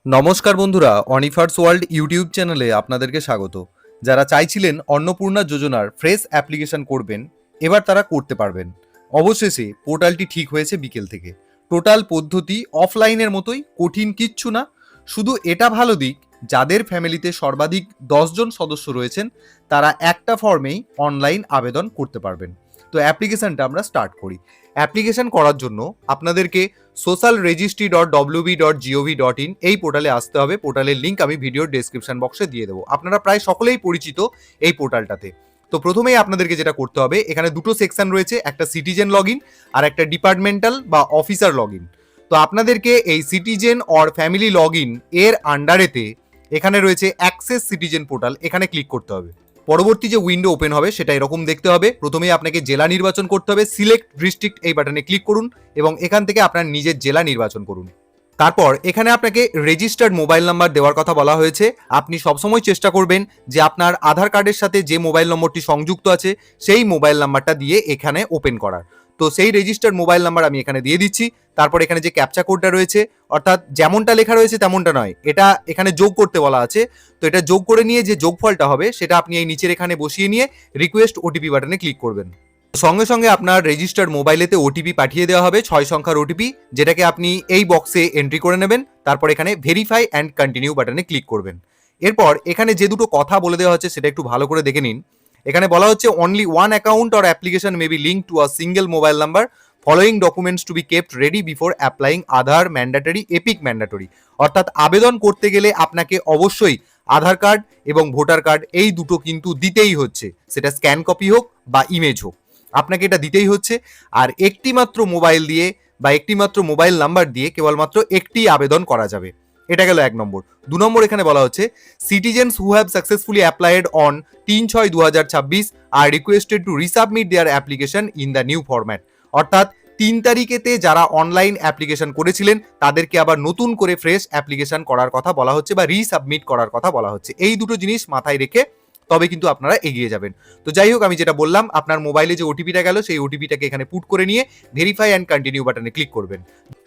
নমস্কার বন্ধুরা, অনিফার্স world YouTube চ্যানেলে আপনাদেরকে স্বাগত। যারা চাইছিলেন অন্নপূর্ণা যোজনার ফ্রেশ অ্যাপ্লিকেশন করবেন, এবার তারা করতে পারবেন। অবশেষে পোর্টালটি ঠিক হয়েছে বিকেল থেকে। টোটাল পদ্ধতি অফলাইনের মতোই, কঠিন কিচ্ছু না। শুধু এটা ভালো দিক, যাদের ফ্যামিলিতে সর্বাধিক 10 জন সদস্য রয়েছেন তারা একটা ফর্মেই অনলাইন আবেদন করতে পারবেন। তো অ্যাপ্লিকেশনটা আমরা স্টার্ট করি। অ্যাপ্লিকেশন করার জন্য আপনাদেরকে socialregistry.wb.gov.in এই পোর্টালে আসতে হবে। পোর্টালের লিঙ্ক আমি ভিডিওর ডেসক্রিপশন বক্সে দিয়ে দেবো। আপনারা প্রায় সকলেই পরিচিত এই পোর্টালটাতে। তো প্রথমেই আপনাদেরকে যেটা করতে হবে, এখানে দুটো সেকশন রয়েছে, একটা সিটিজেন লগ ইন আর একটা ডিপার্টমেন্টাল বা অফিসার লগ ইন। তো আপনাদেরকে এই citizen or family log in এর আন্ডারেতে এখানে রয়েছে অ্যাক্সেস সিটিজেন পোর্টাল, এখানে ক্লিক করতে হবে। পরবর্তী যে উইন্ডো ওপেন হবে সেটা এরকম দেখতে হবে। প্রথমেই আপনাকে জেলা নির্বাচন করতে হবে, সিলেক্ট ডিস্ট্রিক্ট এই বাটনে ক্লিক করুন এবং এখান থেকে আপনার নিজের জেলা নির্বাচন করুন। তারপর এখানে আপনাকে রেজিস্টার্ড মোবাইল নাম্বার দেওয়ার কথা বলা হয়েছে। আপনি সবসময় চেষ্টা করবেন যে আপনার আধার কার্ডের সাথে যে মোবাইল নম্বরটি সংযুক্ত আছে সেই মোবাইল নাম্বারটা দিয়ে এখানে ওপেন করার। তো সেই রেজিস্টার্ড মোবাইল নাম্বার আমি এখানে দিয়ে দিচ্ছি। তারপর এখানে যে ক্যাপচা কোডটা রয়েছে, অর্থাৎ যেমনটা লেখা রয়েছে তেমনটা নয়, এটা এখানে যোগ করতে বলা আছে। তো এটা যোগ করে নিয়ে যে যোগফলটা হবে সেটা আপনি এই নিচের এখানে বসিয়ে নিয়ে রিকোয়েস্ট ওটিপি বাটনে ক্লিক করবেন। সঙ্গে সঙ্গে আপনার রেজিস্টার্ড মোবাইলেতে ওটিপি পাঠিয়ে দেওয়া হবে, 6 সংখ্যার ওটিপি, যেটাকে আপনি এই বক্সে এন্ট্রি করে নেবেন। তারপর এখানে ভেরিফাই অ্যান্ড কন্টিনিউ বাটনে ক্লিক করবেন। এরপর এখানে যে দুটো কথা বলে দেওয়া হচ্ছে সেটা একটু ভালো করে দেখে নিন। এখানে বলা হচ্ছে only one account or application may be link to a single mobile number, following documents two be kept ready before applying Aadhaar mandatory epic mandatory. অর্থাৎ আবেদন করতে গেলে আপনাকে অবশ্যই আধার কার্ড এবং ভোটার কার্ড এই দুটো কিন্তু দিতেই হচ্ছে, সেটা স্ক্যান কপি হোক বা ইমেজ হোক, আপনাকে এটা দিতেই হচ্ছে। আর একটি মাত্র মোবাইল দিয়ে বা একটি মাত্র মোবাইল নাম্বার দিয়ে কেবলমাত্র একটি আবেদন করা যাবে। এটা গেল 1 নম্বর। 2 নম্বর এখানে বলা হচ্ছে citizens who have successfully applied on 3/6/2026 are requested to resubmit their application in the new format. অর্থাৎ 3 তারিখেতে যারা অনলাইন অ্যাপ্লিকেশন করেছিলেন তাদেরকে আবার নতুন করে ফ্রেশ অ্যাপ্লিকেশন করার কথা বলা হচ্ছে বা রিসাবমিট করার কথা বলা হচ্ছে। এই দুটো জিনিস মাথায় রেখে তবে কিন্তু আপনারা এগিয়ে যাবেন। তো যাই হোক, আমি যেটা বললাম, আপনার মোবাইলে যে ওটিপিটা গেল সেই ওটিপিটাকে এখানে পুট করে নিয়ে ভেরিফাই অ্যান্ড কন্টিনিউ বাটনে ক্লিক করবেন।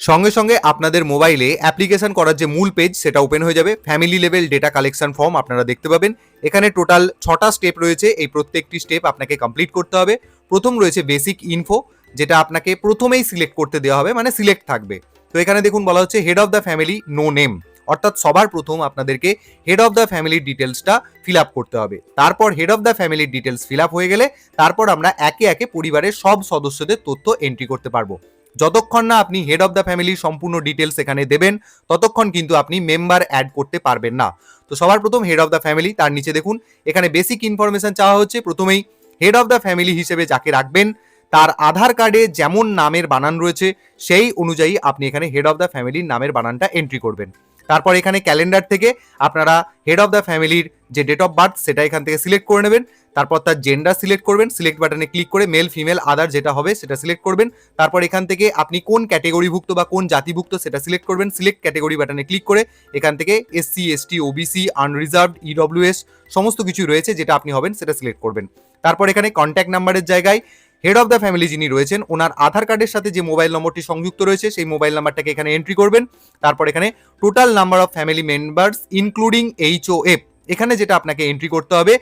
সঙ্গে সঙ্গে আপনাদের মোবাইলে অ্যাপ্লিকেশন করার যে মূল পেজ সেটা ওপেন হয়ে যাবে। Family level data collection form আপনারা দেখতে পাবেন। এখানে টোটাল 6টা স্টেপ রয়েছে, এই প্রত্যেকটি স্টেপ আপনাকে কমপ্লিট করতে হবে। প্রথম রয়েছে বেসিক ইনফো, যেটা আপনাকে প্রথমেই সিলেক্ট করতে দেওয়া হবে, মানে সিলেক্ট থাকবে। তো এখানে দেখুন বলা হচ্ছে head of the family no name, অর্থাৎ সবার প্রথম আপনাদেরকে হেড অফ দ্য ফ্যামিলির ডিটেলসটা ফিল আপ করতে হবে। তারপর হেড অফ দ্য ফ্যামিলির ডিটেলস ফিল আপ হয়ে গেলে তারপর আমরা একে একে পরিবারের সব সদস্যদের তথ্য এন্ট্রি করতে পারবো। যতক্ষণ না আপনি হেড অফ দ্য ফ্যামিলির সম্পূর্ণ ডিটেলস এখানে দেবেন ততক্ষণ কিন্তু আপনি মেম্বার অ্যাড করতে পারবেন না। তো সবার প্রথম হেড অফ দ্য ফ্যামিলি, তার নিচে দেখুন এখানে বেসিক ইনফরমেশন চাওয়া হচ্ছে। প্রথমেই হেড অফ দ্য ফ্যামিলি হিসেবে যাকে রাখবেন তার আধার কার্ডে যেমন নামের বানান রয়েছে সেই অনুযায়ী আপনি এখানে হেড অফ দ্য ফ্যামিলির নামের বানানটা এন্ট্রি করবেন। তারপর এখানে ক্যালেন্ডার থেকে আপনারা হেড অফ দ্য ফ্যামিলির যে ডেট অফ বার্থ সেটা এখান থেকে সিলেক্ট করে নেবেন। তারপর তার জেন্ডার সিলেক্ট করবেন, সিলেক্ট বাটনে ক্লিক করে মেল ফিমেল আদার যেটা হবে সেটা সিলেক্ট করবেন। তারপর এখান থেকে আপনি কোন ক্যাটেগরিভুক্ত বা কোন জাতিভুক্ত সেটা সিলেক্ট করবেন, সিলেক্ট ক্যাটেগরি বাটনে ক্লিক করে এখান থেকে SC ST OBC unreserved EWS সমস্ত কিছু রয়েছে যেটা আপনি হবেন সেটা সিলেক্ট করবেন। তারপর এখানে কন্ট্যাক্ট নাম্বারের জায়গায় হেড অফ দ্য ফ্যামিলি যিনি রয়েছেন ওনার আধার কার্ডের সাথে যে মোবাইল নম্বরটি সংযুক্ত রয়েছে সেই মোবাইল নাম্বারটাকে এখানে এন্ট্রি করবেন। তারপর এখানে total number of family members including HOF, এখানে যেটা আপনাকে এন্ট্রি করতে হবে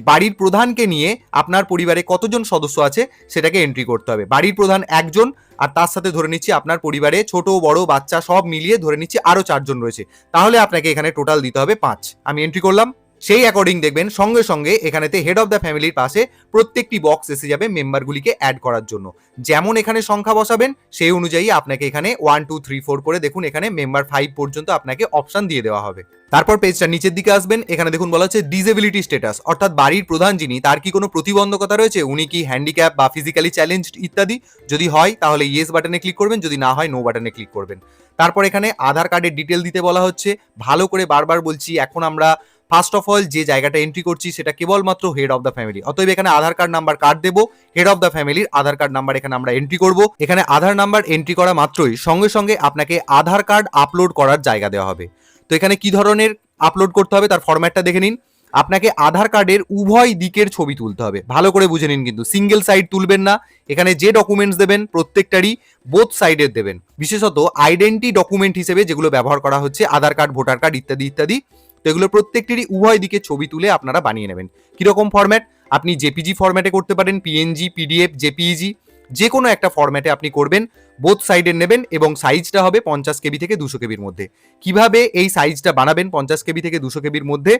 বাড়ির প্রধানকে নিয়ে আপনার পরিবারে কতজন সদস্য আছে সেটাকে এন্ট্রি করতে হবে। বাড়ির প্রধান একজন, আর তার সাথে ধরে নিচ্ছি আপনার পরিবারে ছোট বড় বাচ্চা সব মিলিয়ে ধরে নিচ্ছি আরো 4 জন রয়েছে, তাহলে আপনাকে এখানে টোটাল দিতে হবে 5। আমি এন্ট্রি করলাম, সেই অ্যাকর্ডিং দেখবেন সঙ্গে সঙ্গে এখানেতে হেড অফ দ্য ফ্যামিলির পাশে প্রত্যেকটি বক্স এসে যাবে মেম্বারগুলিকে অ্যাড করার জন্য। যেমন এখানে সংখ্যা বসাবেন সেই অনুযায়ী আপনাকে এখানে 1 2 3 4 করে দেখুন এখানে মেম্বার 5 পর্যন্ত আপনাকে অপশন দিয়ে দেওয়া হবে। তারপর পেজটা নিচের দিকে আসবেন, এখানে দেখুন বলা হচ্ছে ডিসেবিলিটি স্ট্যাটাস, অর্থাৎ বাড়ির প্রধান যিনি তার কি কোনো প্রতিবন্ধকতা রয়েছে, উনি কি হ্যান্ডিক্যাপ বা ফিজিক্যালি চ্যালেঞ্জড ইত্যাদি। যদি হয় তাহলে ইয়েস বাটনে ক্লিক করবেন, যদি না হয় নো বাটনে ক্লিক করবেন। তারপর এখানে আধার কার্ডের ডিটেল দিতে বলা হচ্ছে। ভালো করে বারবার বলছি, এখন আমরা ফার্স্ট অফ অল যে জায়গাটা এন্ট্রি করছি সেটা কেবলমাত্র হেড অফ দ্য ফ্যামিলি, অতএব এখানে আধার কার্ড নাম্বার কার্ড দেবো, হেড অফ দ্য ফ্যামিলির আধার কার্ড নাম্বার এখানে আমরা এন্ট্রি করব। এখানে আধার নাম্বার এন্ট্রি করা মাত্রই সঙ্গে সঙ্গে আপনাকে আধার কার্ড আপলোড করার জায়গা দেওয়া হবে। তো এখানে কি ধরনের আপলোড করতে হবে তার ফরম্যাটটা দেখে নিন। আপনাকে আধার কার্ডের উভয় দিকের ছবি তুলতে হবে। ভালো করে বুঝে নিন, কিন্তু সিঙ্গেল সাইড তুলবেন না। এখানে যে ডকুমেন্টস দেবেন প্রত্যেকটারই বোথ সাইডের দেবেন। বিশেষত আইডেন্টি ডকুমেন্ট হিসেবে যেগুলো ব্যবহার করা হচ্ছে, আধার কার্ড, ভোটার কার্ড ইত্যাদি ইত্যাদি, তো এগুলো প্রত্যেকটিরই উভয় দিকে ছবি তুলে আপনারা বানিয়ে নেবেন। কিরকম ফরম্যাট? আপনি জেপিজি ফরম্যাটে করতে পারেন, পিএনজি, পিডিএফ, জেপিইজি, যে কোনো একটা ফরম্যাটে আপনি করবেন। বোথ সাইডের নেবেন এবং সাইজটা হবে 50 কেবি থেকে 200 কেবির মধ্যে। কিভাবে এই সাইজটা বানাবেন 50 কেবি থেকে 200 কেবির মধ্যে,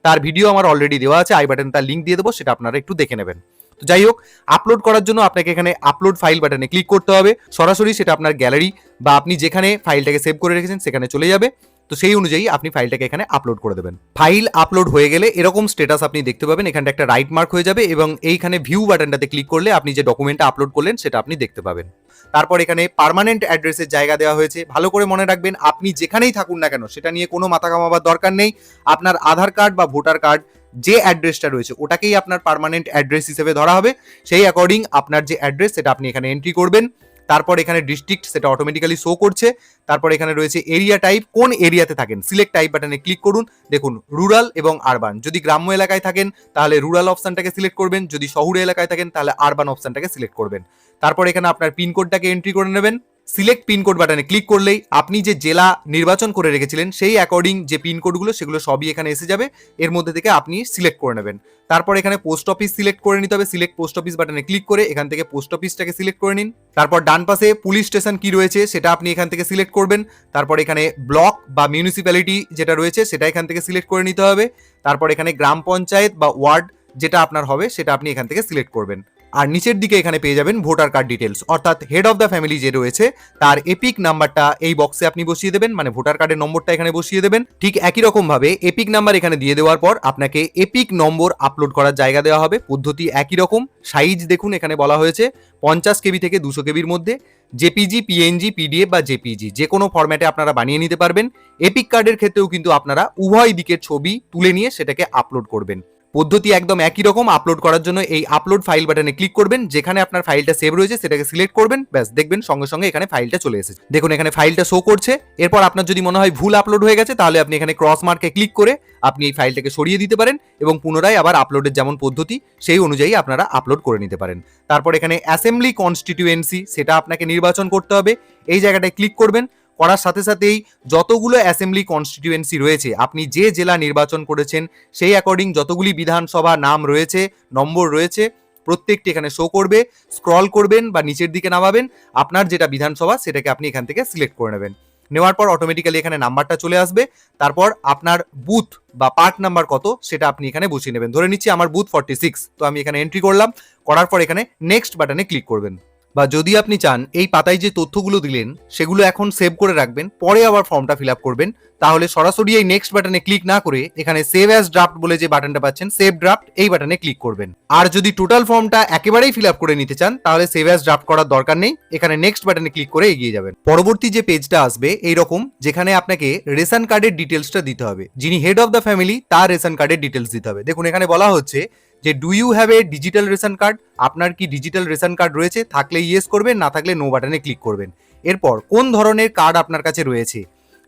তার ভিডিও আমার অলরেডি দেওয়া আছে, আই বাটনে তার লিঙ্ক দিয়ে দেবো, সেটা আপনারা একটু দেখে নেবেন। তো যাই হোক, আপলোড করার জন্য আপনাকে এখানে আপলোড ফাইল বাটনে ক্লিক করতে হবে। সরাসরি সেটা আপনার গ্যালারি বা আপনি যেখানে ফাইলটাকে সেভ করে রেখেছেন সেখানে চলে যাবে। তো সেই অনুযায়ী আপনি ফাইলটাকে এখানে আপলোড করে দেবেন। ফাইল আপলোড হয়ে গেলে এরকম স্ট্যাটাস আপনি দেখতে পাবেন। এখানটা একটা রাইট মার্ক হয়ে যাবে এবং এইখানে ভিউ বাটনটাতে ক্লিক করলে আপনি যে ডকুমেন্টটা আপলোড করলেন সেটা আপনি দেখতে পাবেন। তারপর এখানে পার্মানেন্ট অ্যাড্রেসের জায়গা দেওয়া হয়েছে। ভালো করে মনে রাখবেন, আপনি যেখানেই থাকুন না কেন সেটা নিয়ে কোনো মাথা ঘামাবার দরকার নেই। আপনার আধার কার্ড বা ভোটার কার্ড যে অ্যাড্রেসটা রয়েছে ওটাকেই আপনার পার্মানেন্ট অ্যাড্রেস হিসেবে ধরা হবে। সেই অ্যাকর্ডিং আপনার যে অ্যাড্রেস সেটা আপনি এখানে এন্ট্রি করবেন। তারপর এখানে ডিস্ট্রিক্ট সেটা অটোমেটিক্যালি শো করছে। তারপর এখানে রয়েছে এরিয়া টাইপ, কোন এরিয়াতে থাকেন সিলেক্ট টাইপ বাটনে ক্লিক করুন। দেখুন রুরাল এবং আরবান, যদি গ্রাম্য এলাকায় থাকেন তাহলে রুরাল অপশনটাকে সিলেক্ট করবেন, যদি শহুরে এলাকায় থাকেন তাহলে আরবান অপশনটাকে সিলেক্ট করবেন। তারপর এখানে আপনার পিনকোডটাকে এন্ট্রি করে নেবেন। সিলেক্ট পিনকোড বাটনে ক্লিক করলেই আপনি যে জেলা নির্বাচন করে রেখেছিলেন সেই অ্যাকর্ডিং যে পিনকোডগুলো সেগুলো সবই এখানে এসে যাবে। এর মধ্যে থেকে আপনি সিলেক্ট করে নেবেন। তারপর এখানে পোস্ট অফিস সিলেক্ট করে নিতে হবে। সিলেক্ট পোস্ট অফিস বাটনে ক্লিক করে এখান থেকে পোস্ট অফিসটাকে সিলেক্ট করে নিন। তারপর ডান পাশে পুলিশ স্টেশন কি রয়েছে সেটা আপনি এখান থেকে সিলেক্ট করবেন। তারপর এখানে ব্লক বা মিউনিসিপ্যালিটি যেটা রয়েছে সেটা এখান থেকে সিলেক্ট করে নিতে হবে। তারপর এখানে গ্রাম পঞ্চায়েত বা ওয়ার্ড যেটা আপনার হবে সেটা আপনি এখান থেকে সিলেক্ট করবেন। আর নিচের দিকে এখানে পেয়ে যাবেন ভোটার কার্ড ডিটেলস, অর্থাৎ হেড অফ দ্য ফ্যামিলি যে রয়েছে তার এপিক নাম্বারটা এই বক্সে আপনি বসিয়ে দেবেন, মানে ভোটার কার্ডের নম্বরটা এখানে বসিয়ে দেবেন। ঠিক একই রকম ভাবে এপিক নাম্বার এখানে দিয়ে দেওয়ার পর আপনাকে এপিক নম্বর আপলোড করার জায়গা দেওয়া হবে। পদ্ধতি একই রকম। সাইজ দেখুন এখানে বলা হয়েছে 50 কেবি থেকে 200 কেবির মধ্যে। জেপিজি, পিএনজি, পিডিএফ বা জেপিজি যে কোনো ফরম্যাটে আপনারা বানিয়ে নিতে পারবেন। এপিক কার্ডের ক্ষেত্রেও কিন্তু আপনারা উভয় দিকের ছবি তুলে নিয়ে সেটাকে আপলোড করবেন। পদ্ধতি একদম একই রকম। আপলোড করার জন্য এই আপলোড ফাইল বাটনে ক্লিক করবেন, যেখানে আপনার ফাইলটা সেভ রয়েছে সেটাকে সিলেক্ট করবেন, ব্যাস দেখবেন সঙ্গে সঙ্গে এখানে ফাইলটা চলে এসেছে। দেখুন এখানে ফাইলটা শো করছে। এরপর আপনার যদি মনে হয় ভুল আপলোড হয়ে গেছে তাহলে আপনি এখানে ক্রস মার্কে ক্লিক করে আপনি এই ফাইলটাকে সরিয়ে দিতে পারেন এবং পুনরায় আবার আপলোডের যেমন পদ্ধতি সেই অনুযায়ী আপনারা আপলোড করে নিতে পারেন। তারপর এখানে অ্যাসেম্বলি কনস্টিটিউয়েন্সি সেটা আপনাকে নির্বাচন করতে হবে। এই জায়গাটায় ক্লিক করবেন। করার সাথে সাথেই যতগুলো অ্যাসেম্বলি কনস্টিটিউয়েন্সি রয়েছে আপনি যে জেলা নির্বাচন করেছেন সেই অ্যাকর্ডিং যতগুলি বিধানসভা নাম রয়েছে, নম্বর রয়েছে, প্রত্যেকটি এখানে শো করবে। স্ক্রল করবেন বা নিচের দিকে নামাবেন, আপনার যেটা বিধানসভা সেটাকে আপনি এখান থেকে সিলেক্ট করে নেবেন। নেওয়ার পর অটোমেটিক্যালি এখানে নাম্বারটা চলে আসবে। তারপর আপনার বুথ বা পার্ট নাম্বার কত সেটা আপনি এখানে বসিয়ে নেবেন। ধরে নিচ্ছি আমার বুথ 46, তো আমি এখানে এন্ট্রি করলাম। করার পর এখানে নেক্সট বাটনে ক্লিক করবেন। বা যদি আপনি চান এই পাতায় যে তথ্যগুলো দিলেন সেগুলো এখন সেভ করে রাখবেন, পরে আবার ফর্মটা ফিল আপ করবেন, তাহলে সরাসরি এই নেক্সট বাটনে ক্লিক না করে এখানে সেভ অ্যাজ ড্রাফট বলে যে বাটনটা পাচ্ছেন, সেভ ড্রাফট, এই বাটনে ক্লিক করবেন। আর যদি টোটাল ফর্মটা একেবারেই ফিল আপ করে নিতে চান তাহলে সেভ অ্যাজ ড্রাফট করার দরকার নেই, এখানে নেক্সট বাটনে ক্লিক করে এগিয়ে যাবেন। পরবর্তী যে পেজটা আসবে এইরকম, যেখানে আপনাকে রেশন কার্ডের ডিটেলসটা দিতে হবে। যিনি হেড অফ দ্য ফ্যামিলি তার রেশন কার্ডের ডিটেলস দিতে হবে। দেখুন এখানে বলা হচ্ছে যে do you have a digital ration card, আপনার কি ডিজিটাল রেশন কার্ড রয়েছে, থাকলে ইয়েস করবেন, না থাকলে নো বাটনে ক্লিক করবেন। এরপর কোন ধরনের কার্ড আপনার কাছে রয়েছে,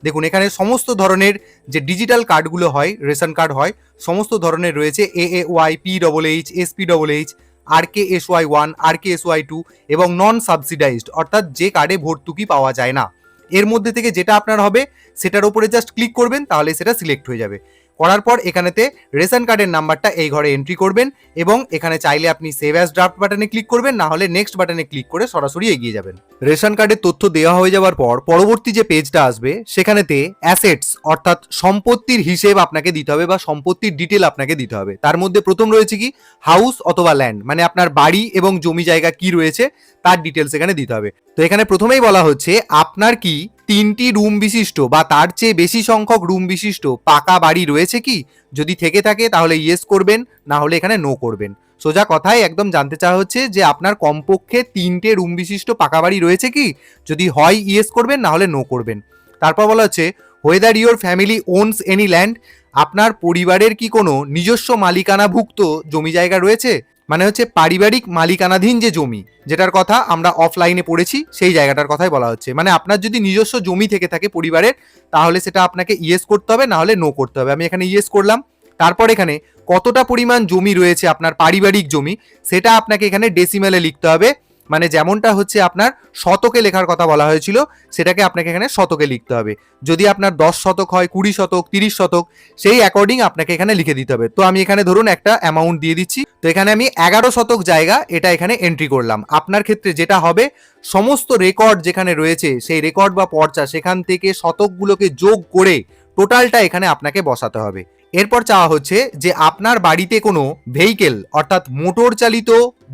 দেখুন এখানে সমস্ত ধরনের যে ডিজিটাল কার্ডগুলো হয়, রেশন কার্ড হয়, সমস্ত ধরনের রয়েছে। AAY, PHH, SPHH, RKSY1, RKSY2 এবং নন সাবসিডাইজড, অর্থাৎ যে কার্ডে ভর্তুকি পাওয়া যায় না। এর মধ্যে থেকে যেটা আপনার হবে সেটার উপরে জাস্ট ক্লিক করবেন, তাহলে সেটা সিলেক্ট হয়ে যাবে। করার পর এখানেতে রেশন কার্ডের নাম্বারটা এই ঘরে এন্ট্রি করবেন এবং এখানে চাইলে আপনি সেভ অ্যাজ ড্রাফট বাটনে ক্লিক করবেন, না হলে নেক্সট বাটনে ক্লিক করে সরাসরি এগিয়ে যাবেন। রেশন কার্ডের তথ্য দেওয়া হয়ে যাওয়ার পর পরবর্তী যে পেজটা আসবে সেখানেতে অ্যাসেটস অর্থাৎ সম্পত্তির হিসেব আপনাকে দিতে হবে বা সম্পত্তির ডিটেল আপনাকে দিতে হবে। তার মধ্যে প্রথম রয়েছে কি হাউস অথবা ল্যান্ড, মানে আপনার বাড়ি এবং জমি জায়গা কি রয়েছে তার ডিটেলস এখানে দিতে হবে। তো এখানে প্রথমেই বলা হচ্ছে আপনার কি 3টি রুম বিশিষ্ট বা তার চেয়ে বেশি সংখ্যক রুম বিশিষ্ট পাকা বাড়ি রয়েছে কি, যদি থেকে থাকে তাহলে ইয়েস করবেন, না হলে এখানে নো করবেন। সোজা কথায় একদম জানতে চাওয়া হচ্ছে যে আপনার কমপক্ষে 3টে রুম বিশিষ্ট পাকা বাড়ি রয়েছে কি, যদি হয় ইয়েস করবেন, না হলে নো করবেন। তারপর বলা হচ্ছে whether your family ওনস any land, আপনার পরিবারের কি কোনো নিজস্ব মালিকানাভুক্ত জমি জায়গা রয়েছে, মানে হচ্ছে পারিবারিক মালিকানাধীন যে জমি, যেটার কথা আমরা অফলাইনে পড়েছি সেই জায়গাটার কথাই বলা হচ্ছে। মানে আপনার যদি নিজস্ব জমি থেকে থাকে পরিবারের, তাহলে সেটা আপনাকে ইয়েস করতে হবে, না হলে নো করতে হবে। আমি এখানে ইয়েস করলাম। তারপর এখানে কতটা পরিমাণ জমি রয়েছে আপনার পারিবারিক জমি, সেটা আপনাকে এখানে ডেসিমেলে লিখতে হবে। মানে যেমনটা হচ্ছে আপনার শতকে লেখার কথা বলা হয়েছিল, সেটাকে আপনাকে এখানে শতকে লিখতে হবে। যদি আপনার 10 শতক হয়, 20 শতক, 30 শতক, সেই অ্যাকর্ডিং আপনাকে এখানে লিখে দিতে হবে। তো আমি এখানে ধরুন একটা অ্যামাউন্ট দিয়ে দিচ্ছি। তো এখানে আমি 11 শতক জায়গা এটা এখানে এন্ট্রি করলাম। আপনার ক্ষেত্রে যেটা হবে, সমস্ত রেকর্ড যেখানে রয়েছে সেই রেকর্ড বা পর্চা, সেখান থেকে শতকগুলোকে যোগ করে টোটালটা এখানে আপনাকে বসাতে হবে। এরপর চাওয়া হচ্ছে যে আপনার বাড়িতে কোনো ভেহিকেল অর্থাৎ মোটর চালিত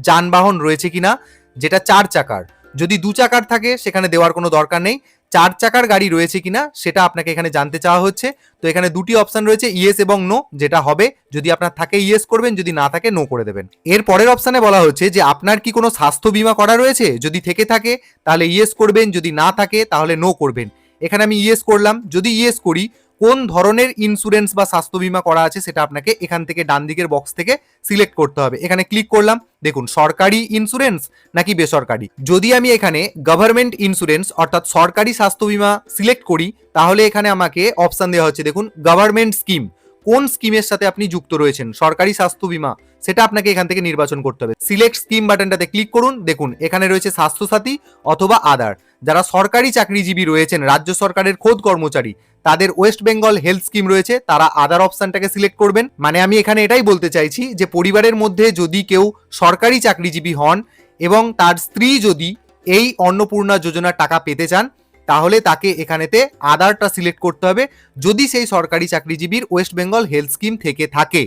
যানবাহন রয়েছে কিনা, যেটা 4 চাকার। যদি 2 চাকার থাকে সেখানে দেওয়ার কোনো দরকার নেই। 4 চাকার গাড়ি রয়েছে কিনা সেটা আপনাকে এখানে জানতে চাওয়া হচ্ছে। তো এখানে দুটি অপশন রয়েছে, ইয়েস এবং নো। যেটা হবে, যদি আপনার থাকে ইয়েস করবেন, যদি না থাকে নো করে দেবেন। এর পরের অপশনে বলা হচ্ছে যে আপনার কি কোনো স্বাস্থ্য বীমা করা রয়েছে, যদি থেকে থাকে তাহলে ইয়েস করবেন, যদি না থাকে তাহলে নো করবেন। এখানে আমি ইয়েস করলাম। যদি ইয়েস করি, কোন ধরনের ইন্স্যুরেন্স বা স্বাস্থ্য বীমা করা আছে সেটা আপনাকে এখান থেকে ডান দিকের বক্স থেকে সিলেক্ট করতে হবে। এখানে ক্লিক করলাম, দেখুন সরকারি ইন্স্যুরেন্স নাকি বেসরকারি। যদি আমি এখানে গভর্নমেন্ট ইন্স্যুরেন্স অর্থাৎ সরকারি স্বাস্থ্য বীমা সিলেক্ট করি, তাহলে এখানে আমাকে অপশন দেওয়া হচ্ছে, দেখুন গভর্নমেন্ট স্কিম, কোন স্কিমের সাথে আপনি যুক্ত রয়েছেন, সরকারি স্বাস্থ্য বীমা, সেটা আপনাকে এখান থেকে নির্বাচন করতে হবে। সিলেক্ট স্কিম বাটনটাতে ক্লিক করুন। দেখুন এখানে রয়েছে স্বাস্থ্যসাথী অথবা আদার। যারা সরকারি চাকরিজীবী রয়েছেন, রাজ্য সরকারের খোদ কর্মচারী, তাদের ওয়েস্ট বেঙ্গল হেলথ স্কিম রয়েছে, তারা আদার অপশনটাকে সিলেক্ট করবেন। মানে আমি এখানে এটাই বলতে চাইছি যে পরিবারের মধ্যে যদি কেউ সরকারি চাকরিজীবী হন এবং তার স্ত্রী যদি এই অন্নপূর্ণা যোজনার টাকা পেতে চান, তাহলে তাকে এখানেতে আদারটা সিলেক্ট করতে হবে, যদি সেই সরকারি চাকরিজীবীর ওয়েস্ট বেঙ্গল হেলথ স্কিম থেকে থাকে।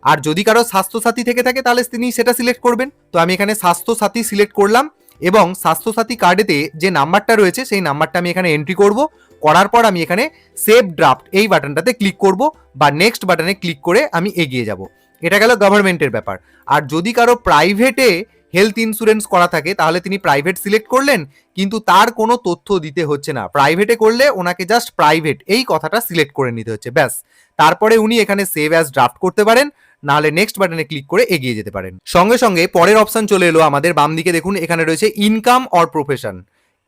আর যদি কারো স্বাস্থ্যসাথী থেকে থাকে তাহলে তিনি সেটা সিলেক্ট করবেন। তো আমি এখানে স্বাস্থ্যসাথী সিলেক্ট করলাম এবং স্বাস্থ্যসাথী কার্ডেতে যে নাম্বারটা রয়েছে সেই নাম্বারটা আমি এখানে এন্ট্রি করব। করার পর আমি এখানে সেভ ড্রাফট এই বাটনটাতে ক্লিক করব বা নেক্সট বাটনে ক্লিক করে আমি এগিয়ে যাব। এটা গেল গভর্নমেন্টের ব্যাপার। আর যদি কারো প্রাইভেটে হেলথ ইন্স্যুরেন্স করা থাকে তাহলে তিনি প্রাইভেট সিলেক্ট করলেন, কিন্তু তার কোনো তথ্য দিতে হচ্ছে না। প্রাইভেটে করলে ওনাকে জাস্ট প্রাইভেট এই কথাটা সিলেক্ট করে নিতে হচ্ছে, ব্যাস। তারপরে উনি এখানে সেভ অ্যাজ ড্রাফট করতে পারেন, নাহলে নেক্সট বাটনে ক্লিক করে এগিয়ে যেতে পারেন। সঙ্গে সঙ্গে পরের অপশন চলে এলো আমাদের বাম দিকে। দেখুন এখানে রয়েছে ইনকাম অর প্রফেশন।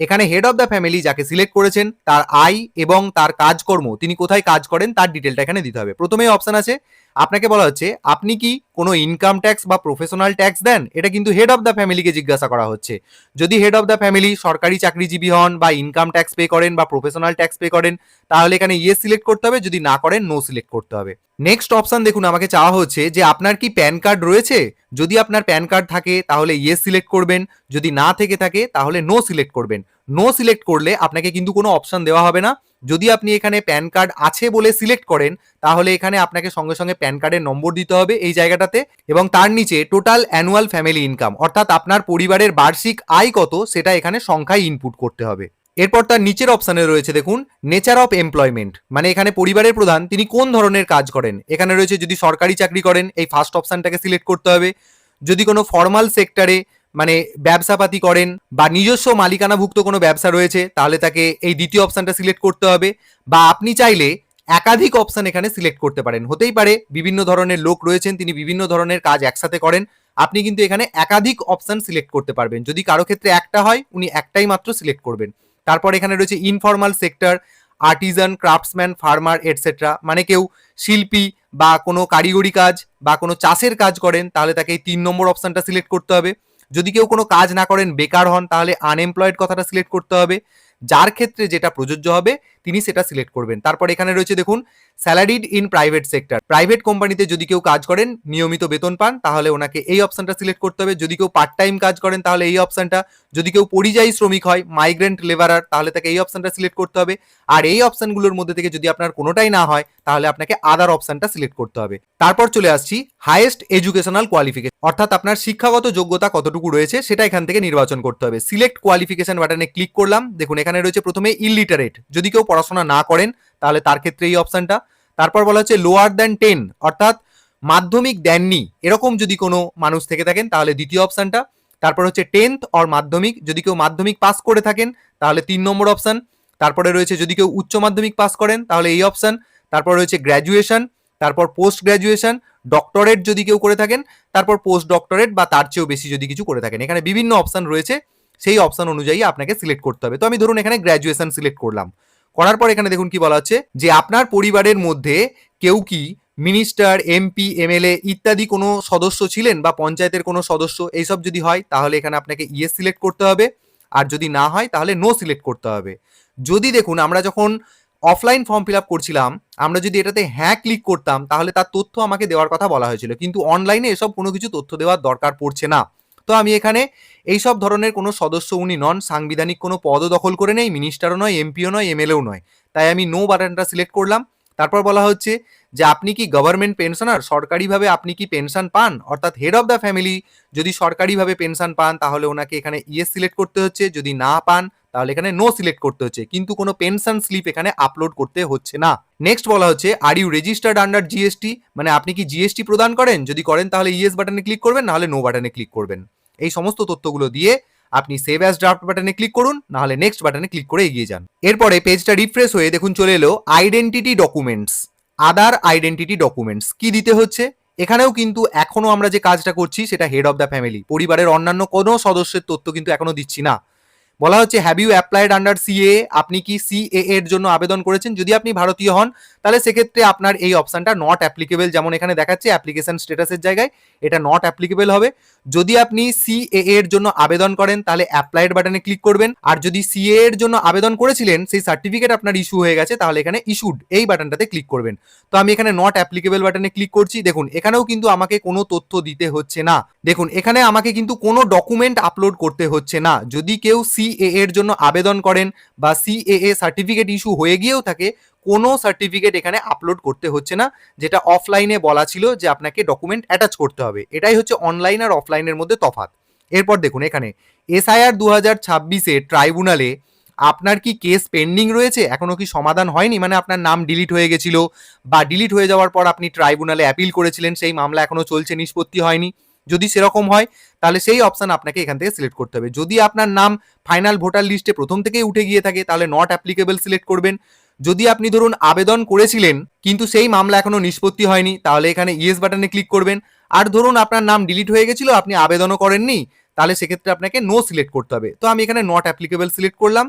এখানে হেড অফ দ্য ফ্যামিলি যাকে সিলেক্ট করেছেন তার আয় এবং তার কাজকর্ম, তিনি কোথায় কাজ করেন তার ডিটেলটা এখানে দিতে হবে। প্রথমেই অপশন আছে, আপনাকে বলা হচ্ছে আপনি কি কোনো ইনকাম ট্যাক্স বা প্রফেশনাল ট্যাক্স দেন। এটা কিন্তু হেড অফ দ্য ফ্যামিলিকে জিজ্ঞাসা করা হচ্ছে। যদি হেড অফ দ্য ফ্যামিলি সরকারি চাকরিজীবী হন বা ইনকাম ট্যাক্স পে করেন বা প্রফেশনাল ট্যাক্স পে করেন, তাহলে এখানে ইয়েস সিলেক্ট করতে হবে, যদি না করেন নো সিলেক্ট করতে হবে। নেক্সট অপশন দেখুন আমাকে চাওয়া হচ্ছে যে আপনার কি প্যান কার্ড রয়েছে। যদি আপনার প্যান কার্ড থাকে তাহলে ইয়েস সিলেক্ট করবেন, যদি না থেকে থাকে তাহলে নো সিলেক্ট করবেন। নো সিলেক্ট করলে আপনাকে কিন্তু কোনো অপশন দেওয়া হবে না। যদি আপনি এখানে প্যান কার্ড আছে বলে সিলেক্ট করেন, তাহলে এখানে আপনাকে সঙ্গে সঙ্গে প্যান কার্ডের নম্বর দিতে হবে এই জায়গাটাতে, এবং তার নিচে টোটাল অ্যানুয়াল ফ্যামিলি ইনকাম অর্থাৎ আপনার পরিবারের বার্ষিক আয় কত সেটা এখানে সংখ্যায় ইনপুট করতে হবে। এরপর তার নিচের অপশানে রয়েছে দেখুন নেচার অফ এমপ্লয়মেন্ট, মানে এখানে পরিবারের প্রধান তিনি কোন ধরনের কাজ করেন। এখানে রয়েছে যদি সরকারি চাকরি করেন এই ফার্স্ট অপশানটাকে সিলেক্ট করতে হবে। যদি কোনো ফর্মাল সেক্টরে মানে ব্যবসাপাতি করেন বা নিজস্ব মালিকানাভুক্ত কোনো ব্যবসা রয়েছে, তাহলে তাকে এই দ্বিতীয় অপশানটা সিলেক্ট করতে হবে। বা আপনি চাইলে একাধিক অপশান এখানে সিলেক্ট করতে পারেন। হতেই পারে বিভিন্ন ধরনের লোক রয়েছেন, তিনি বিভিন্ন ধরনের কাজ একসাথে করেন, আপনি কিন্তু এখানে একাধিক অপশান সিলেক্ট করতে পারবেন। যদি কারো ক্ষেত্রে একটা হয় উনি একটাই মাত্র সিলেক্ট করবেন। তারপর এখানে রয়েছে informal sector, Artisan, craftsman, farmer etcetera, মানে কেউ শিল্পী বা কোনো কারিগরি কাজ বা কোনো চাষের কাজ করেন, তাহলে তাকে এই 3 নম্বর অপশানটা সিলেক্ট করতে হবে। যদি কেউ কোনো কাজ না করেন, বেকার হন, তাহলে আনএমপ্লয়েড কথাটা সিলেক্ট করতে হবে। যার ক্ষেত্রে যেটা প্রযোজ্য হবে তিনি সেটা সিলেক্ট করবেন। তারপর এখানে রয়েছে দেখুন salaried in private sector, private কোম্পানিতে যদি কেউ কাজ করেন, নিয়মিত বেতন পান, তাহলে ওনাকে এই অপশনটা সিলেক্ট করতে হবে। যদি কেউ পার্ট টাইম কাজ করেন তাহলে এই অপশনটা, যদি কেউ পরিযায়ী শ্রমিক হয়, মাইগ্রেন্ট লেবারার, তাহলে তাকে এই অপশনটা সিলেক্ট করতে হবে। আর এই অপশনগুলোর মধ্যে থেকে যদি আপনার কোনোটাই না হয় তাহলে আপনাকে আদার অপশনটা সিলেক্ট করতে হবে। তারপর চলে আসছি হাইয়েস্ট এডুকেশনাল কোয়ালিফিকেশন, অর্থাৎ আপনার শিক্ষাগত যোগ্যতা কতটুকু রয়েছে সেটা এখান থেকে নির্বাচন করতে হবে। সিলেক্ট কোয়ালিফিকেশন বাটনে ক্লিক করলাম। দেখুন এখানে রয়েছে প্রথমে ইলিটারেট, যদি কেউ পড়াশোনা না করেন তাহলে তার ক্ষেত্রে এই অপশনটা। তারপর বলা হচ্ছে লোয়ার দ্যান 10, অর্থাৎ মাধ্যমিক দেননি এরকম যদি কোনো মানুষ থেকে থাকেন তাহলে দ্বিতীয় অপশনটা। তারপর হচ্ছে 10th অর মাধ্যমিক, যদি কেউ মাধ্যমিক পাস করে থাকেন তাহলে 3 নম্বর অপশন। তারপরে রয়েছে যদি কেউ উচ্চ মাধ্যমিক পাস করেন তাহলে এই অপশন। তারপর রয়েছে গ্র্যাজুয়েশন, তারপর পোস্ট গ্র্যাজুয়েশন, ডক্টরেট যদি কেউ করে থাকেন, তারপর পোস্ট ডক্টরেট বা তার চেয়েও বেশি যদি কিছু করে থাকেন। এখানে বিভিন্ন অপশন রয়েছে, সেই অপশন অনুযায়ী আপনাকে সিলেক্ট করতে হবে। তো আমি ধরুন এখানে গ্র্যাজুয়েশন সিলেক্ট করলাম। করার পর এখানে দেখুন কি বলা হচ্ছে যে আপনার পরিবারের মধ্যে কেউ কি মিনিস্টার, এমপি, এমএলএ ইত্যাদি কোনো সদস্য ছিলেন বা পঞ্চায়েতের কোনো সদস্য, এইসব যদি হয় তাহলে এখানে আপনাকে ইয়েস সিলেক্ট করতে হবে, আর যদি না হয় তাহলে নো সিলেক্ট করতে হবে। যদি দেখুন আমরা যখন অফলাইন ফর্ম ফিল আপ করছিলাম, আমরা যদি এটাতে হ্যাঁ ক্লিক করতাম তাহলে তার তথ্য আমাকে দেওয়ার কথা বলা হয়েছিল, কিন্তু অনলাইনে এসব কোনো কিছু তথ্য দেওয়ার দরকার পড়ছে না। তো আমি এখানে এইসব ধরনের কোনো সদস্য উনি নন, সাংবিধানিক কোনো পদও দখল করে নেই, মিনিস্টারও নয়, এমপিও নয়, এমএলএও নয়, তাই আমি নো বাটনটা সিলেক্ট করলাম। তারপর বলা হচ্ছে যে আপনি কি গভর্নমেন্ট পেনশনার, সরকারিভাবে আপনি কি পেনশন পান, অর্থাৎ হেড অফ দ্য ফ্যামিলি যদি সরকারিভাবে পেনশন পান তাহলে ওনাকে এখানে ইয়েস সিলেক্ট করতে হচ্ছে, যদি না পান তাহলে এখানে নো সিলেক্ট করতে হচ্ছে, কিন্তু কোনো পেনশন স্লিপ এখানে আপলোড করতে হচ্ছে না। নেক্সট বলা হচ্ছে are you registered under GST, মানে আপনি কি জিএসটি প্রদান করেন, যদি করেন তাহলে ইয়েস বাটনে ক্লিক করবেন, নাহলে নো বাটনে ক্লিক করবেন। এই সমস্ত তথ্যগুলো দিয়ে আপনি সেভ অ্যাজ ড্রাফট বাটনে ক্লিক করুন, নাহলে নেক্সট বাটনে ক্লিক করে এগিয়ে যান। এরপরে পেজটা রিফ্রেশ হয়ে দেখুন চলে এলো আইডেন্টিটি ডকুমেন্টস, আদার আইডেন্টিটি ডকুমেন্টস কি দিতে হচ্ছে। এখানেও কিন্তু এখনো আমরা যে কাজটা করছি সেটা হেড অফ দ্য ফ্যামিলি, পরিবারের অন্যান্য কোনো সদস্যের তথ্য কিন্তু এখনো দিচ্ছি না। বলা হচ্ছে have you applied under CA, আপনি কি সিএ এর জন্য আবেদন করেছেন, যদি আপনি ভারতীয় হন তাহলে সেক্ষেত্রে আপনার এই অপশনটা নট অ্যাপ্লিকেবল, যেমন এখানে দেখাচ্ছে অ্যাপ্লিকেশন স্ট্যাটাসের জায়গায় এটা নট অ্যাপ্লিকেবল হবে। যদি আপনি সিএ এর জন্য আবেদন করেন তাহলে অ্যাপ্লাইড বাটনে ক্লিক করবেন, আর যদি সিএ এর জন্য আবেদন করেছিলেন সেই সার্টিফিকেট আপনার ইস্যু হয়ে গেছে তাহলে এখানে ইস্যুড এই বাটনটাতে ক্লিক করবেন। তো আমি এখানে নট অ্যাপ্লিকেবল বাটনে ক্লিক করছি। দেখুন এখানেও কিন্তু আমাকে কোনো তথ্য দিতে হচ্ছে না, দেখুন এখানে আমাকে কিন্তু কোনো ডকুমেন্ট আপলোড করতে হচ্ছে না। যদি কেউ সিএ এর জন্য আবেদন করেন বা সিএএ সার্টিফিকেট ইস্যু হয়ে গিয়েও থাকে, কোনো সার্টিফিকেট এখানে আপলোড করতে হচ্ছে না, যেটা অফলাইনে বলা ছিল যে আপনাকে ডকুমেন্ট অ্যাটাচ করতে হবে। এটাই হচ্ছে অনলাইন আর অফলাইনের মধ্যে তফাৎ। এরপর দেখুন এখানে এসআইআর 2026-এ ট্রাইব্যুনালে আপনার কি কেস পেন্ডিং রয়েছে, এখনো কি সমাধান হয়নি, মানে আপনার নাম ডিলিট হয়ে গেছিল বা ডিলিট হয়ে যাওয়ার পর আপনি ট্রাইব্যুনালে অ্যাপিল করেছিলেন, সেই মামলা এখনো চলছে, নিষ্পত্তি হয়নি, যদি সেরকম হয় তাহলে সেই অপশন আপনাকে এখান থেকে সিলেক্ট করতে হবে। যদি আপনার নাম ফাইনাল ভোটার লিস্টে প্রথম থেকেই উঠে গিয়ে থাকে তাহলে নট অ্যাপ্লিকেবল সিলেক্ট করবেন। যদি আপনি ধরুন আবেদন করেছিলেন কিন্তু সেই মামলা এখনো নিষ্পত্তি হয়নি তাহলে এখানে ইয়েস বাটনে ক্লিক করবেন। আর ধরুন আপনার নাম ডিলিট হয়ে গেছিল, আপনি আবেদনও করেননি, তাহলে সেক্ষেত্রে আপনাকে নো সিলেক্ট করতে হবে। তো আমি এখানে নট অ্যাপ্লিকেবল সিলেক্ট করলাম,